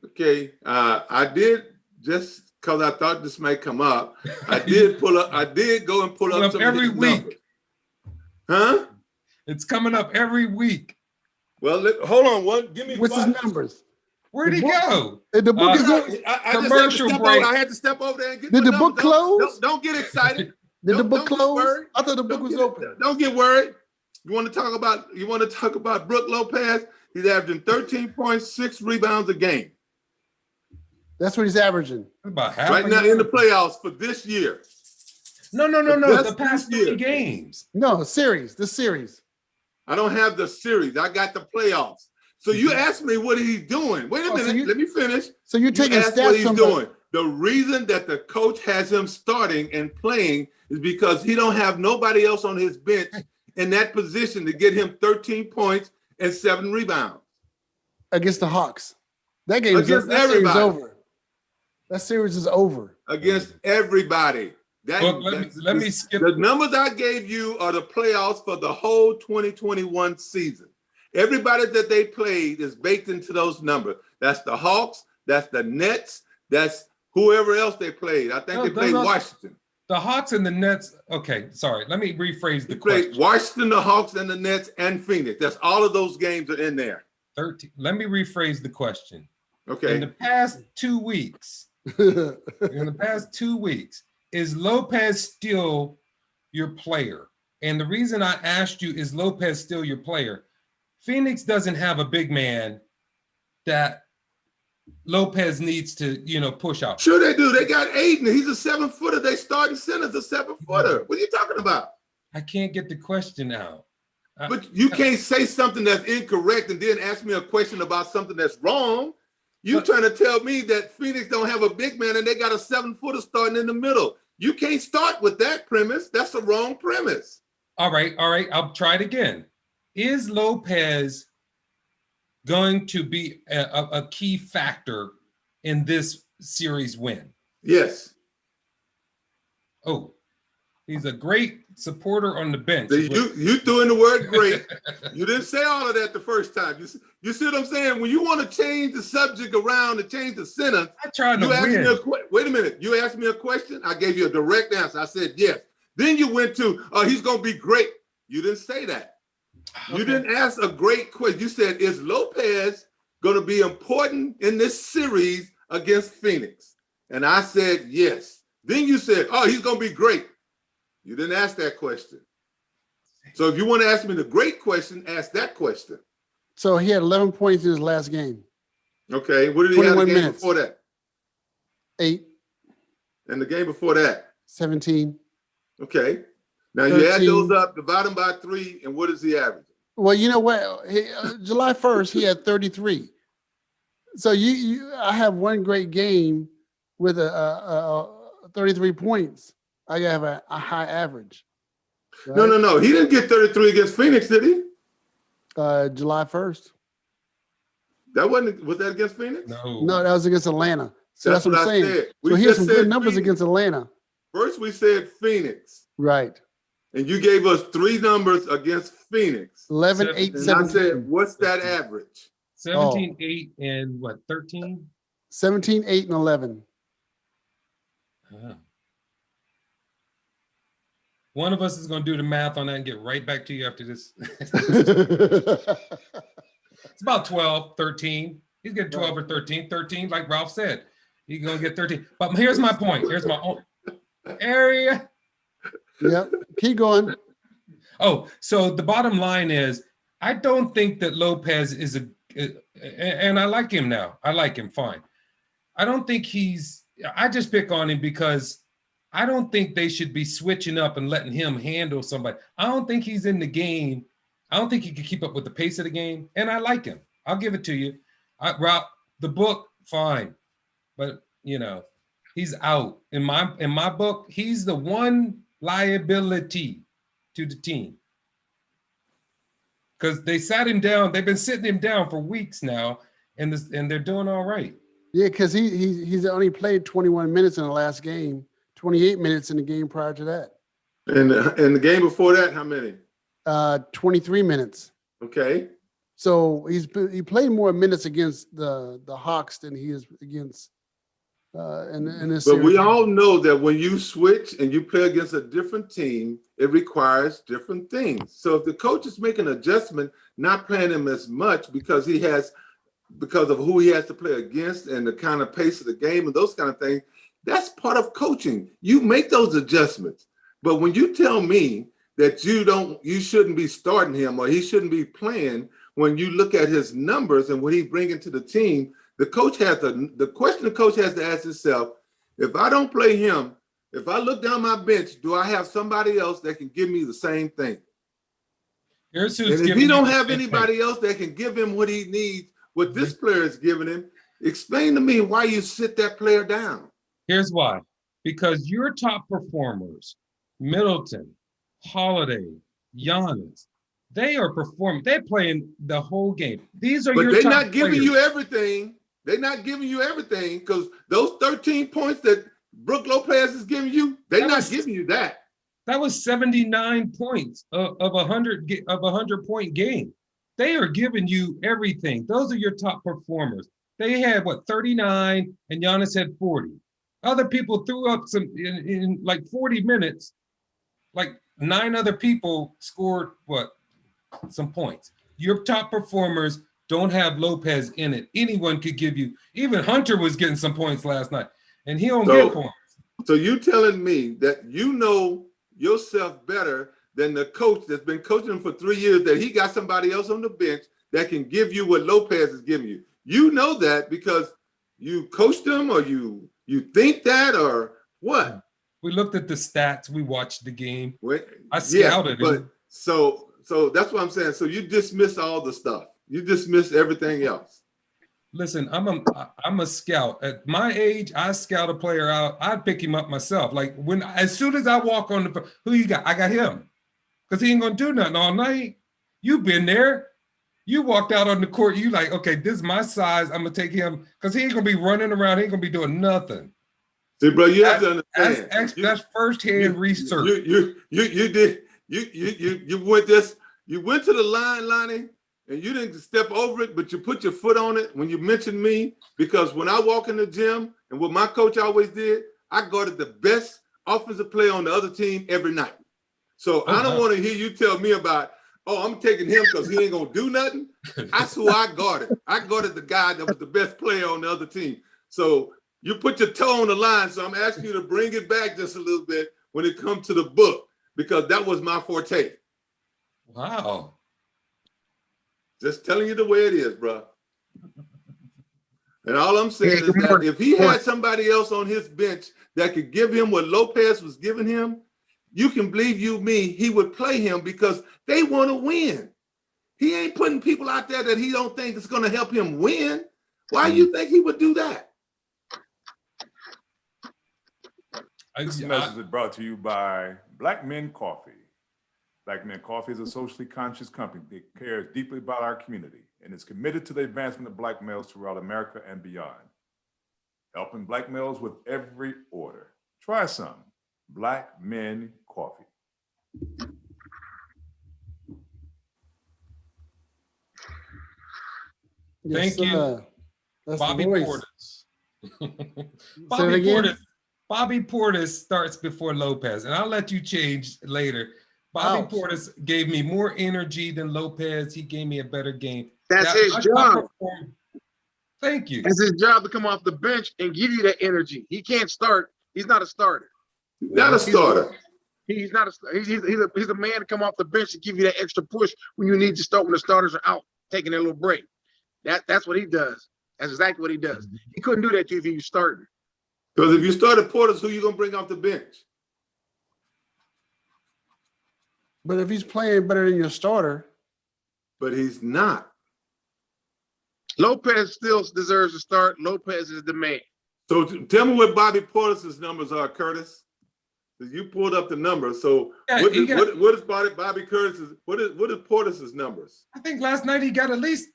Okay, I did, just because I thought this might come up. I did go and pull up some every of his week. numbers. Huh? It's coming up every week. Well, hold on. Give me. What's his 5. numbers? Where'd he go? The book is up. I just had to Commercial step break. over. I had to step over there and get Did my the book numbers. close? Don't get excited. Did the Don't book get close? worried. I thought the book was open. Don't get worried. You want to talk about Brook Lopez? He's averaging 13 points, 6 rebounds a game That's what he's averaging. About half right a now game. in the playoffs for this year. No. Just The past this year. 3 games. No, series. The series. I don't have the series. I got the playoffs. So you asked me what he's doing. Wait a minute. Let me finish. So you're You taking asked what stats he's from doing. The reason that the coach has him starting and playing is because he don't have nobody else on his bench in that position to get him 13 points and 7 rebounds. Against the Hawks. That game is Against that series is everybody. over. That series is over. Against everybody. Look, let me skip. The numbers I gave you are the playoffs for the whole 2021 season. Everybody that they played is baked into those numbers. That's the Hawks, that's the Nets, that's whoever else they played. I think they played Washington. The Hawks and the Nets. Okay, sorry. Let me rephrase the They played question. Washington, the Hawks, and the Nets, and Phoenix. That's all of those games are in there. 13. Let me rephrase the question. Okay. In the past 2 weeks, is Lopez still your player? And the reason I asked you, is Lopez still your player? Phoenix doesn't have a big man that Lopez needs to, push out. Sure they do. They got Aiden. He's a 7-footer. They starting center's a 7-footer. What are you talking about? I can't get the question out. But you can't say something that's incorrect and then ask me a question about something that's wrong. You trying to tell me that Phoenix don't have a big man and they got a 7-footer starting in the middle. You can't start with that premise. That's the wrong premise. All right. I'll try it again. Is Lopez going to be a key factor in this series win? Yes. Oh, he's a great supporter on the bench. You threw in the word great. You didn't say all of that the first time. You see what I'm saying? When you want to change the subject around and change the sentence, I tried to asked win. me wait a minute. You asked me a question. I gave you a direct answer. I said yes. Then you went to, he's going to be great. You didn't say that. You didn't ask a great question. You said, is Lopez going to be important in this series against Phoenix? And I said yes. Then you said, he's going to be great. You didn't ask that question. So if you want to ask me the great question, ask that question. So he had 11 points in his last game. Okay. What did he have the game before that? 8. And the game before that? 17. Okay. Now 13. You add those up, divide them by 3, and what is the average? Well, you know what? July 1st, he had 33. So I have one great game with a 33 points. I gotta have a high average. Right? No. He didn't get 33 against Phoenix, did he? July 1st. Was that against Phoenix? No, that was against Atlanta. So that's what I'm saying. Said. So he has some good numbers against Atlanta. First, we said Phoenix. Right. And you gave us 3 numbers against Phoenix. 11, 8, and 17. I said, what's that average? 17, 8, and what, 13? 17, 8, and 11. One of us is going to do the math on that and get right back to you after this. It's about 12, 13. He's getting 12 or 13. 13, like Ralph said. He's going to get 13. But here's my point. Here's my own area. Yep. Keep going. Oh, so the bottom line is, I don't think that Lopez is and I like him now. I like him fine. I don't think I just pick on him because I don't think they should be switching up and letting him handle somebody. I don't think he's in the game. I don't think he can keep up with the pace of the game. And I like him. I'll give it to you. Ralph, the book, fine. But, he's out. In my book, he's the one liability to the team. Because they sat him down. They've been sitting him down for weeks now, and they're doing all right. Yeah, because he's only played 21 minutes in the last game, 28 minutes in the game prior to that. And the game before that, how many? 23 minutes. Okay. So he played more minutes against the Hawks than he is against in this But series. we all know that when you switch and you play against a different team, it requires different things. So if the coach is making an adjustment, not playing him as much because of who he has to play against and the kind of pace of the game and those kind of things, that's part of coaching. You make those adjustments. But when you tell me that you shouldn't be starting him or he shouldn't be playing, when you look at his numbers and what he's bringing to the team, the question the coach has to ask himself, if I don't play him, if I look down my bench, do I have somebody else that can give me the same thing? And if he don't have anybody else that can give him what he needs, what this player is giving him, explain to me why you sit that player down. Here's why. Because your top performers, Middleton, Holiday, Giannis, they are performing. They're playing the whole game. These are your top players. But they're not giving you everything. They're not giving you everything because those 13 points that Brook Lopez is giving you, they're not giving you that. That was 79 points of a 100-point game. They are giving you everything. Those are your top performers. They had 39, and Giannis had 40. Other people threw up some in like 40 minutes. Like 9 other people scored some points. Your top performers don't have Lopez in it. Anyone could give you. Even Hunter was getting some points last night, and he don't get points. So you telling me that you know yourself better than the coach that's been coaching him for 3 years, that he got somebody else on the bench that can give you what Lopez is giving you. You know that because you coached him or you think that or what? We looked at the stats. We watched the game. I scouted him. So that's what I'm saying. So you dismiss all the stuff. You dismiss everything else. Listen, I'm a scout. At my age, I scout a player out. I'd pick him up myself. Like as soon as I walk on who you got? I got him. Because he ain't gonna do nothing all night. You've been there. You walked out on the court. You like, okay, this is my size. I'm gonna take him because he ain't gonna be running around. He ain't gonna be doing nothing. See, bro, you have to understand. That's firsthand research. You went to the line, Lonnie, and you didn't step over it, but you put your foot on it when you mentioned me, because when I walk in the gym and what my coach always did, I guarded the best offensive player on the other team every night. So I don't want to hear you tell me about, oh, I'm taking him because he ain't gonna do nothing. That's who I guarded. I guarded the guy that was the best player on the other team. So you put your toe on the line. So I'm asking you to bring it back just a little bit when it comes to the book, because that was my forte. Wow. Just telling you the way it is, bro. And all I'm saying is that if he had somebody else on his bench that could give him what Lopez was giving him, you can believe me, he would play him because they want to win. He ain't putting people out there that he don't think is going to help him win. Why do you think he would do that? This message is brought to you by Black Men Coffee. Black Men Coffee is a socially conscious company that cares deeply about our community and is committed to the advancement of Black males throughout America and beyond. Helping Black males with every order. Try some Black Men Coffee. Thank you, That's Bobby Portis. Bobby Portis starts before Lopez, and I'll let you change later. Bobby Portis gave me more energy than Lopez. He gave me a better game. That's his job. Thank you. It's his job to come off the bench and give you that energy. He can't start. He's not a starter. Not a starter. He's not a. He's a man to come off the bench to give you that extra push when you need to start when the starters are out taking their little break. That's what he does. That's exactly what he does. He couldn't do that to you if you started. Because if you started Portis, who you gonna bring off the bench? But if he's playing better than your starter. But he's not. Lopez still deserves to start. Lopez is the man. So tell me what Bobby Portis's numbers are, Curtis. You pulled up the numbers. So what is Bobby Curtis's? What is Portis's numbers? I think last night he got at least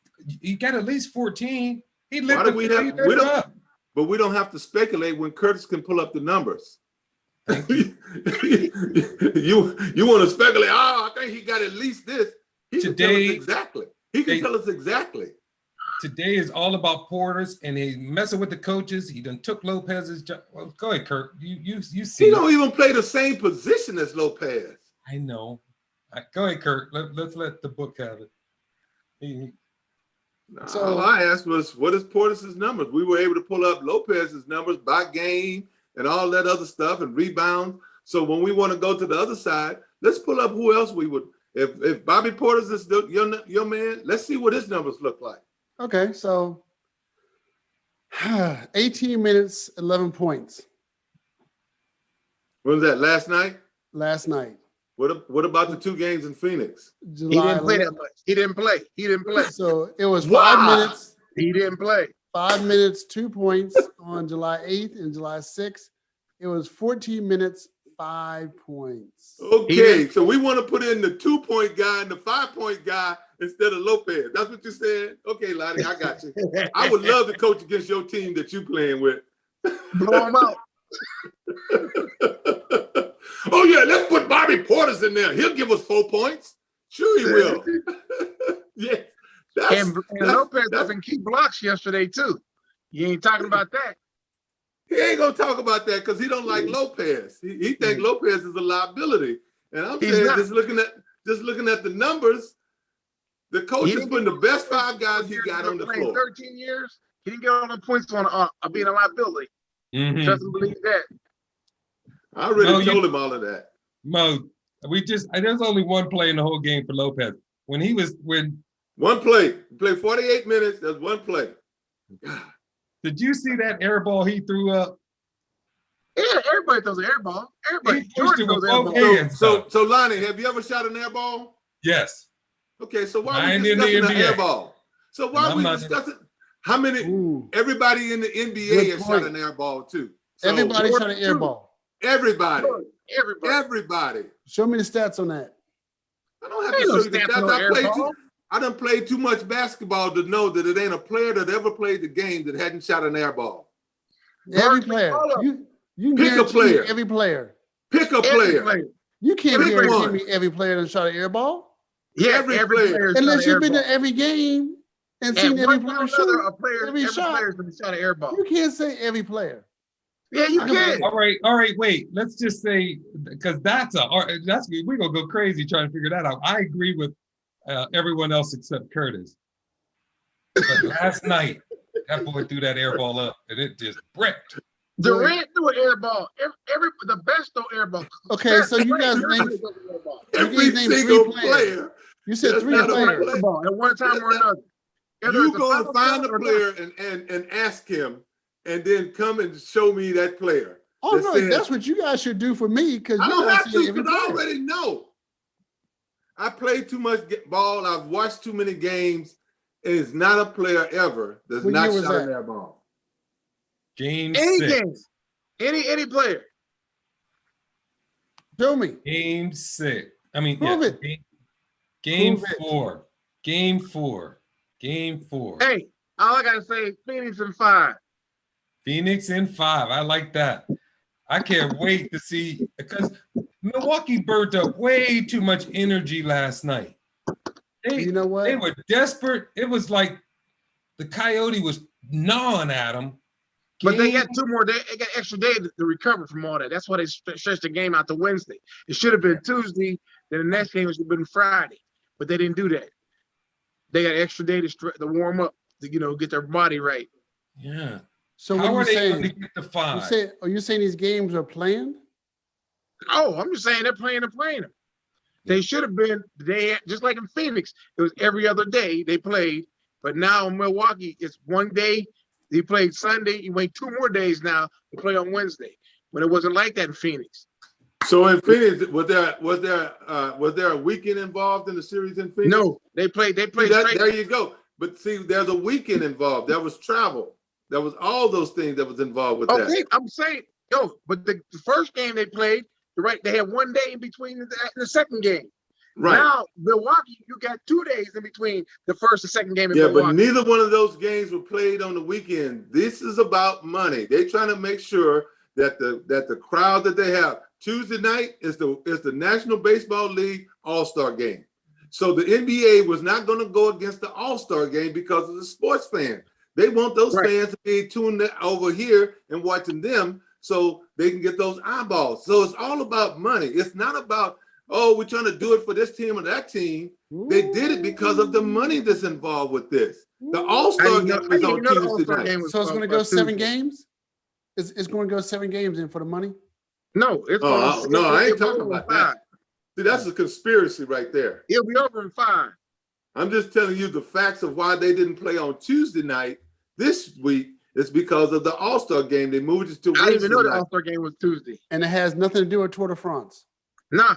14. He lit Why do we have? We don't. But we don't have to speculate when Curtis can pull up the numbers. You want to speculate? Oh, I think he got at least this. He can tell us exactly. He can tell us exactly. Today is all about Portis, and he's messing with the coaches. He done took Lopez's job. Well, go ahead, Kurt. You see. He don't even play the same position as Lopez. I know. Go ahead, Kurt. Let's let the book have it. So all I asked was, what is Portis's numbers? We were able to pull up Lopez's numbers by game and all that other stuff and rebound. So when we want to go to the other side, let's pull up who else we would. If Bobby Portis is your man, let's see what his numbers look like. Okay, so 18 minutes, 11 points. When was that, last night? Last night. What about the 2 games in Phoenix? He didn't play that much. He didn't play. So it was 5 minutes. He didn't play. 5 minutes, 2 points on July 8th and July 6th. It was 14 minutes, 5 points. Okay, so we want to put in the 2-point guy and the 5-point guy instead of Lopez. That's what you said? Okay, Lottie, I got you. I would love to coach against your team that you playing with. Blow him out. Oh, yeah, let's put Bobby Portis in there. He'll give us 4 points. Sure he will. Yeah. And Lopez doesn't keep blocks yesterday, too. You ain't talking about that. He ain't going to talk about that because he don't like Lopez. He think Lopez is a liability. And I'm saying, just looking at the numbers, the coach is putting the best 5 guys he got on the floor. 13 years, he didn't get all the points on being a liability. Doesn't believe that. I already told him all of that. Mo, there's only one play in the whole game for Lopez. One play. He played 48 minutes. That's one play. Did you see that air ball he threw up? Yeah, everybody throws an air ball. Everybody throws air ball. So Lonnie, have you ever shot an air ball? Yes. Okay, so why are we discussing an air ball? So why are we discussing how many? Everybody in the NBA has shot an air ball too. So everybody shot an air ball. Everybody. Show me the stats on that. I don't have to show you the stats. I done played too much basketball to know that it ain't a player that ever played the game that hadn't shot an air ball. Every player. You can Pick a guarantee me player. every player. Pick a Every player. You can't Every guarantee one. me every player that shot an air ball. Yeah, Every every player. player Unless you've been to to every game and At seen every one player time or shoot another, every shot. player's been shot an air ball. You can't say every player. Yeah, you I can. mean, All right, wait. Let's just say, because we're gonna go crazy trying to figure that out. I agree with everyone else except Curtis. But last night, that boy threw that air ball up and it just bricked. Durant threw an air ball. The best throw air ball. Okay, so you guys named every named three single players. player. You said That's three not a players. play. ball at one time or another. Either You it's a go and foul find shot a or player not. and ask him, and then come and show me that player. Oh that no, says, that's what you guys should do for me because I you don't guys have see to every because I player. already know. I play too much ball. I've watched too many games. And it's not a player ever that's What year not was shot an that? air ball. Game Any 6. game. Any player. Show me. Game 6. I mean, Prove yeah. it. Game Prove it. 4. Game 4. Game 4. Hey, all I gotta say, Phoenix in 5. Phoenix in 5. I like that. I can't wait to see because Milwaukee burnt up way too much energy last night. You know what? They were desperate. It was like the Coyote was gnawing at them. But they got 2 more days. They got extra day to recover from all that. That's why they stretched the game out to Wednesday. It should have been Tuesday. Then the next game should have been Friday. But they didn't do that. They got extra day to warm up, to get their body right. Yeah. So How what are are you they going to saying? get to 5? Are you saying these games are planned? Oh, I'm just saying they're playing them. They should have been just like in Phoenix. It was every other day they played. But now in Milwaukee, it's one day. He played Sunday. You wait 2 more days now to play on Wednesday. When it wasn't like that in Phoenix. So in Phoenix, was there a weekend involved in the series in Phoenix? No, they played See, straight. there you go. But see, there's a weekend involved. There was travel. There was all those things that was involved with that. Okay, I'm saying, but the first game they played, they had 1 day in between the second game. Right. Now, Milwaukee, you got 2 days in between the first and second game in Yeah, Milwaukee. but neither one of those games were played on the weekend. This is about money. They're trying to make sure that the crowd that they have Tuesday night is the National Baseball League All-Star game. So the NBA was not going to go against the All-Star game because of the sports fan. They want those fans to be tuned over here and watching them so they can get those eyeballs. So it's all about money. It's not about, we're trying to do it for this team or that team. They did it because of the money that's involved with this. The All-Star game is on Tuesday night. So it's going to go 7 games? It's going to go 7 games in for the money? No, it's I ain't talking about that. See, that's a conspiracy right there. It'll be over in 5. I'm just telling you the facts of why they didn't play on Tuesday night this week. It's because of the All-Star game. They moved it to Wednesday I didn't even know the night. All-Star game was Tuesday. And it has nothing to do with Tour de France. Nah.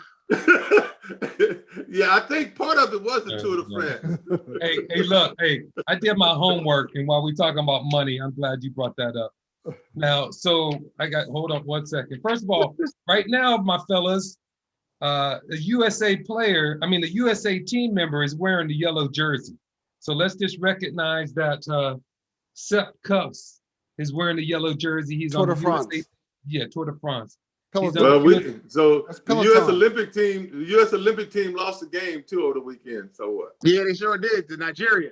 Yeah, I think part of it was the Tour de France. Hey, look, I did my homework, and while we're talking about money, I'm glad you brought that up. Now, so hold on 1 second. First of all, right now, my fellas, the USA team member is wearing the yellow jersey. So let's just recognize that Sepp Cuffs is wearing the yellow jersey. He's Tour on de the France. USA, Tour de France. Peloton. Well, the Peloton. U.S. Olympic team lost the game too over the weekend. So what? Yeah, they sure did to Nigeria.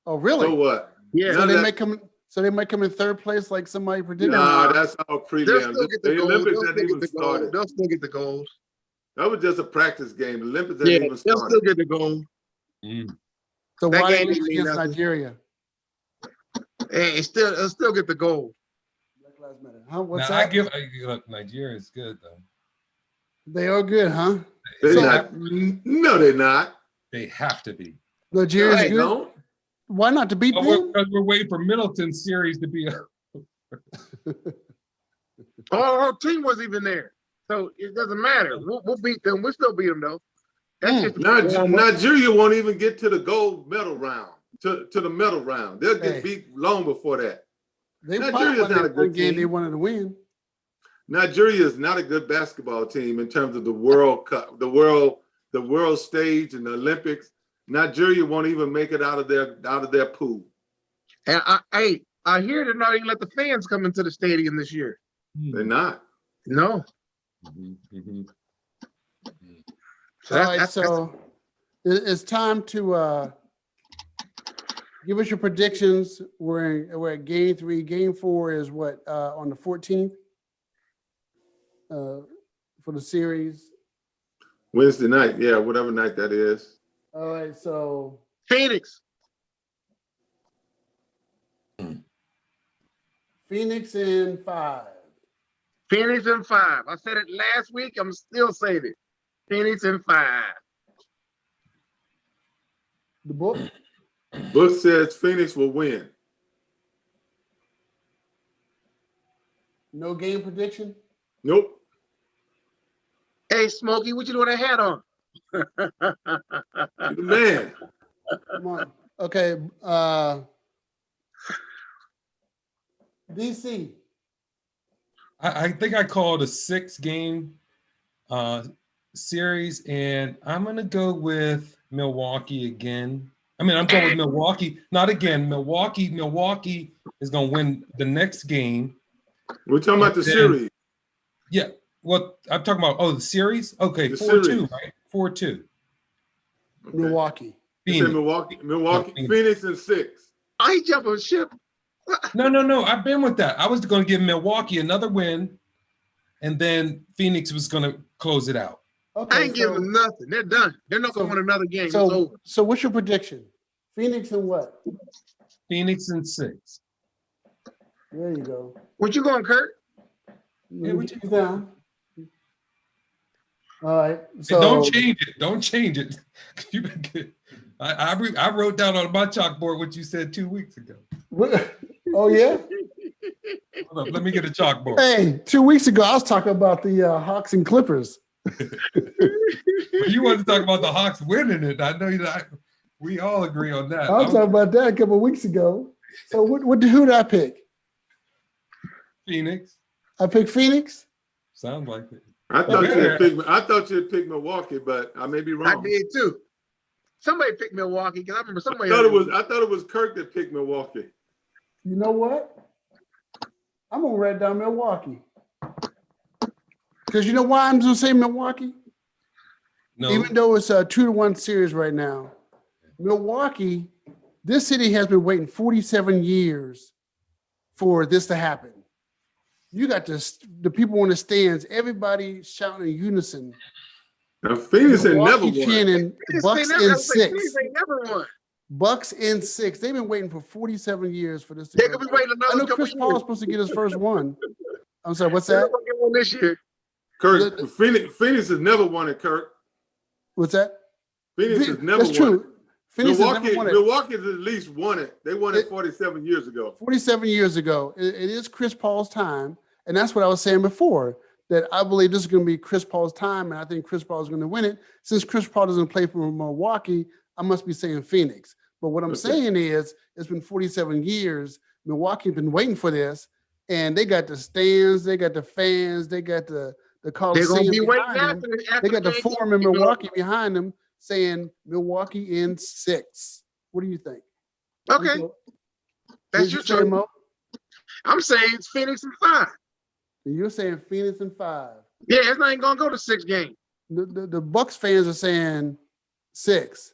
Oh, really? So what? Yeah. So they might come in 3rd place like somebody predicted. Nah, that's all They'll prelim. still get the The gold. Olympics hadn't even started. They'll still get the gold. That was just a practice game. The Olympics hadn't even They'll started. still get the gold. So That why they game lose didn't mean against nothing. Nigeria? Hey, it'll still get the gold. Black Lives Matter. Huh? What's Now, that? look, Nigeria is good, though. They are good, huh? They're So- not. No, they're not. They have to be. Nigeria's No, they good. don't. Why not to beat them? Because we're waiting for Middleton's series to be Our team wasn't even there. So it doesn't matter. We'll beat them. We'll still beat them, though. That's just Nigeria won't even get to the gold medal round, to the medal round. They'll get beat long before that. Nigeria's not a good game. They wanted to win. Nigeria is not a good basketball team in terms of the World Cup, the world stage and the Olympics. Nigeria won't even make it out of their pool. And I hear they're not even let the fans come into the stadium this year. They're not. No. Mhm, mhm. So All that's, right, that's, so it's time to give us your predictions. We're at game 3. Game 4 is what, on the 14th for the series. Wednesday night, yeah, whatever night that is. All right, so Phoenix. Phoenix in 5. Phoenix in 5. I said it last week. I'm still saying it. Phoenix in 5. The book. Book says Phoenix will win. No game prediction. Nope. Hey, Smokey, what you doing that hat on? You're the man. Come on. Okay. DC. I think I called a 6-game series, and I'm gonna go with Milwaukee again. I mean, I'm going with Milwaukee, not again. Milwaukee is gonna win the next game. We're talking about the then- series. Yeah, well, I'm talking about the series. Okay, The 4-2, series. right? 4-2. Okay. Milwaukee. You said Phoenix. Milwaukee, Phoenix. Phoenix in 6. I ain't jumping ship. No. I've been with that. I was going to give Milwaukee another win, and then Phoenix was going to close it out. Okay. I ain't giving them nothing. They're done. They're not gonna win another game. It's over. So what's your prediction? Phoenix and what? Phoenix in 6. There you go. What you going, Kurt? Yeah, Let me get you down. All right. So And don't change it. Don't change it. You've been good. I wrote down on my chalkboard what you said 2 weeks ago. Oh yeah. Hold up, let me get a chalkboard. Hey, 2 weeks ago I was talking about the Hawks and Clippers. You wanted to talk about the Hawks winning it. I know we all agree on that. I was talking about that a couple of weeks ago. So who did I pick? Phoenix. I picked Phoenix. Sounds like it. I thought Okay. you had picked Milwaukee, but I may be wrong. I did too. Somebody picked Milwaukee because I remember somebody. I thought it was Kirk that picked Milwaukee. You know what? I'm gonna write down Milwaukee. Because you know why I'm gonna say Milwaukee? No. Even though it's a 2-1 series right now, Milwaukee, this city has been waiting 47 years for this to happen. You got the people on the stands, everybody shouting in unison. Now Phoenix ain't never Milwaukee won. chanting Bucks in 6. Phoenix ain't never won. Bucks in 6. They've been waiting for 47 years for this to They go could be down. waiting I another know couple Chris Paul's years. supposed to get his first one. I'm sorry, what's They're that? not gonna get one this year. Kirk, Phoenix has never won it, Kirk. What's that? Phoenix has never That's won it. true. Phoenix has never won it. Milwaukee's at least won it. They won it 47 years ago. 47 years ago. It is Chris Paul's time. And that's what I was saying before, that I believe this is going to be Chris Paul's time. And I think Chris Paul is going to win it. Since Chris Paul doesn't play for Milwaukee, I must be saying Phoenix. But what I'm saying is, it's been 47 years. Milwaukee's been waiting for this. And they got the stands, they got the fans, they got the They're Coliseum gonna be waiting behind them. after They got the game. forum in Milwaukee behind them saying Milwaukee in 6. What do you think? Okay, that's Did you your say, choice. Mo? I'm saying it's Phoenix in 5. You're saying Phoenix in 5. Yeah, it's not even gonna go to 6 games. The Bucks fans are saying 6.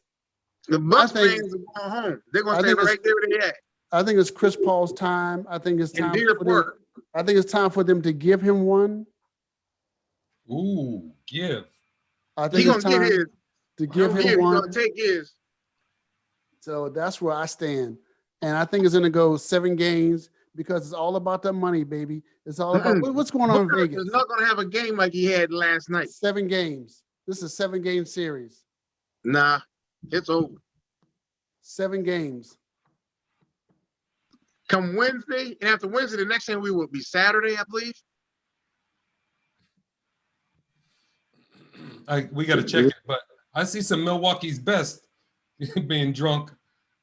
The Bucks think- fans are going home. They're gonna I stay think it's- right there where they at. I think it's Chris Paul's time. I think it's In time Deer for them. Park. I think it's time for them to give him one. Ooh, give. I He think gonna it's get time his. to give He's him one. gonna take his. So that's where I stand. And I think it's going to go 7 games because it's all about the money, baby. It's all about what's going on in Booker Vegas. is not gonna have a game like he had last night. 7 games. This is a 7-game series. Nah, it's over. 7 games. Come Wednesday, and after Wednesday, the next game we will be Saturday, I believe. We got to check it, but I see some Milwaukee's best being drunk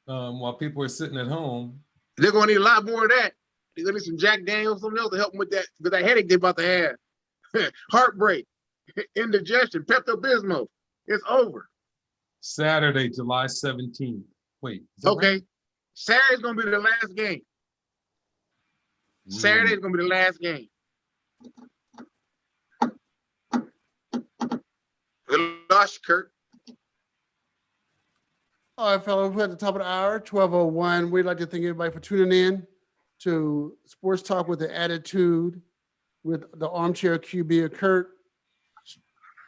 while people are sitting at home. They're gonna need a lot more of that. They're gonna need some Jack Daniels, something else to help them with that headache they're about to have. Heartbreak, indigestion, Pepto-Bismol. It's over. Saturday, July 17th. Wait. Is that Okay. right? Saturday's gonna be the last game. Saturday's gonna be the last game. We lost you, Kurt. All right, fellas, we're at the top of the hour, 12:01. We'd like to thank everybody for tuning in to Sports Talk with the Attitude with the Armchair QB of Kurt.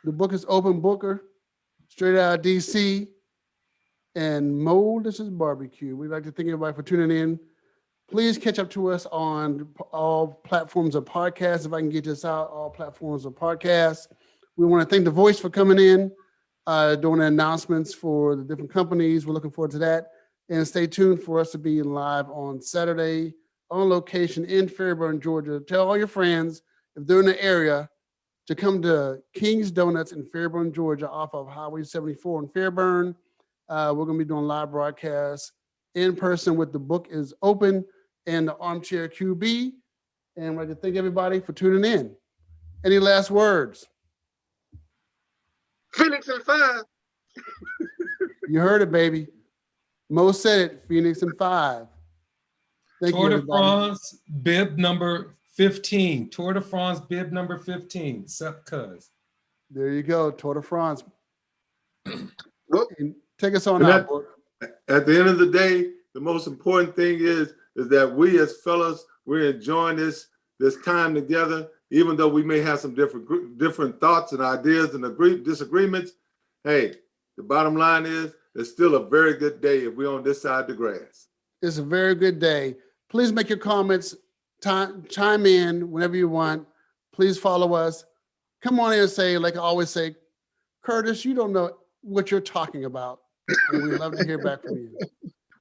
The book is Open Booker, straight out of DC, and Mo, this is Barbecue. We'd like to thank everybody for tuning in. Please catch up to us on all platforms of podcasts. If I can get this out, all platforms of podcasts. We want to thank The Voice for coming in, doing the announcements for the different companies. We're looking forward to that. And stay tuned for us to be live on Saturday on location in Fairburn, Georgia. Tell all your friends, if they're in the area, to come to King's Donuts in Fairburn, Georgia, off of Highway 74 in Fairburn. We're going to be doing live broadcasts in person with The Book is Open and the Armchair QB. And I'd like to thank everybody for tuning in. Any last words? Phoenix and 5. You heard it, baby. Mo said it, Phoenix and 5. Thank Tour you, de everybody. France bib number 15. Tour de France bib number 15. Sup, cuz. There you go, Tour de France. Well, And take us on And out. at the end of the day, the most important thing is that we as fellas, we're enjoying this time together, even though we may have some different thoughts and ideas and disagreements. Hey, the bottom line is it's still a very good day if we're on this side of the grass. It's a very good day. Please make your comments, chime in whenever you want. Please follow us. Come on in and say, like I always say, Curtis, you don't know what you're talking about. And we'd love to hear back from you.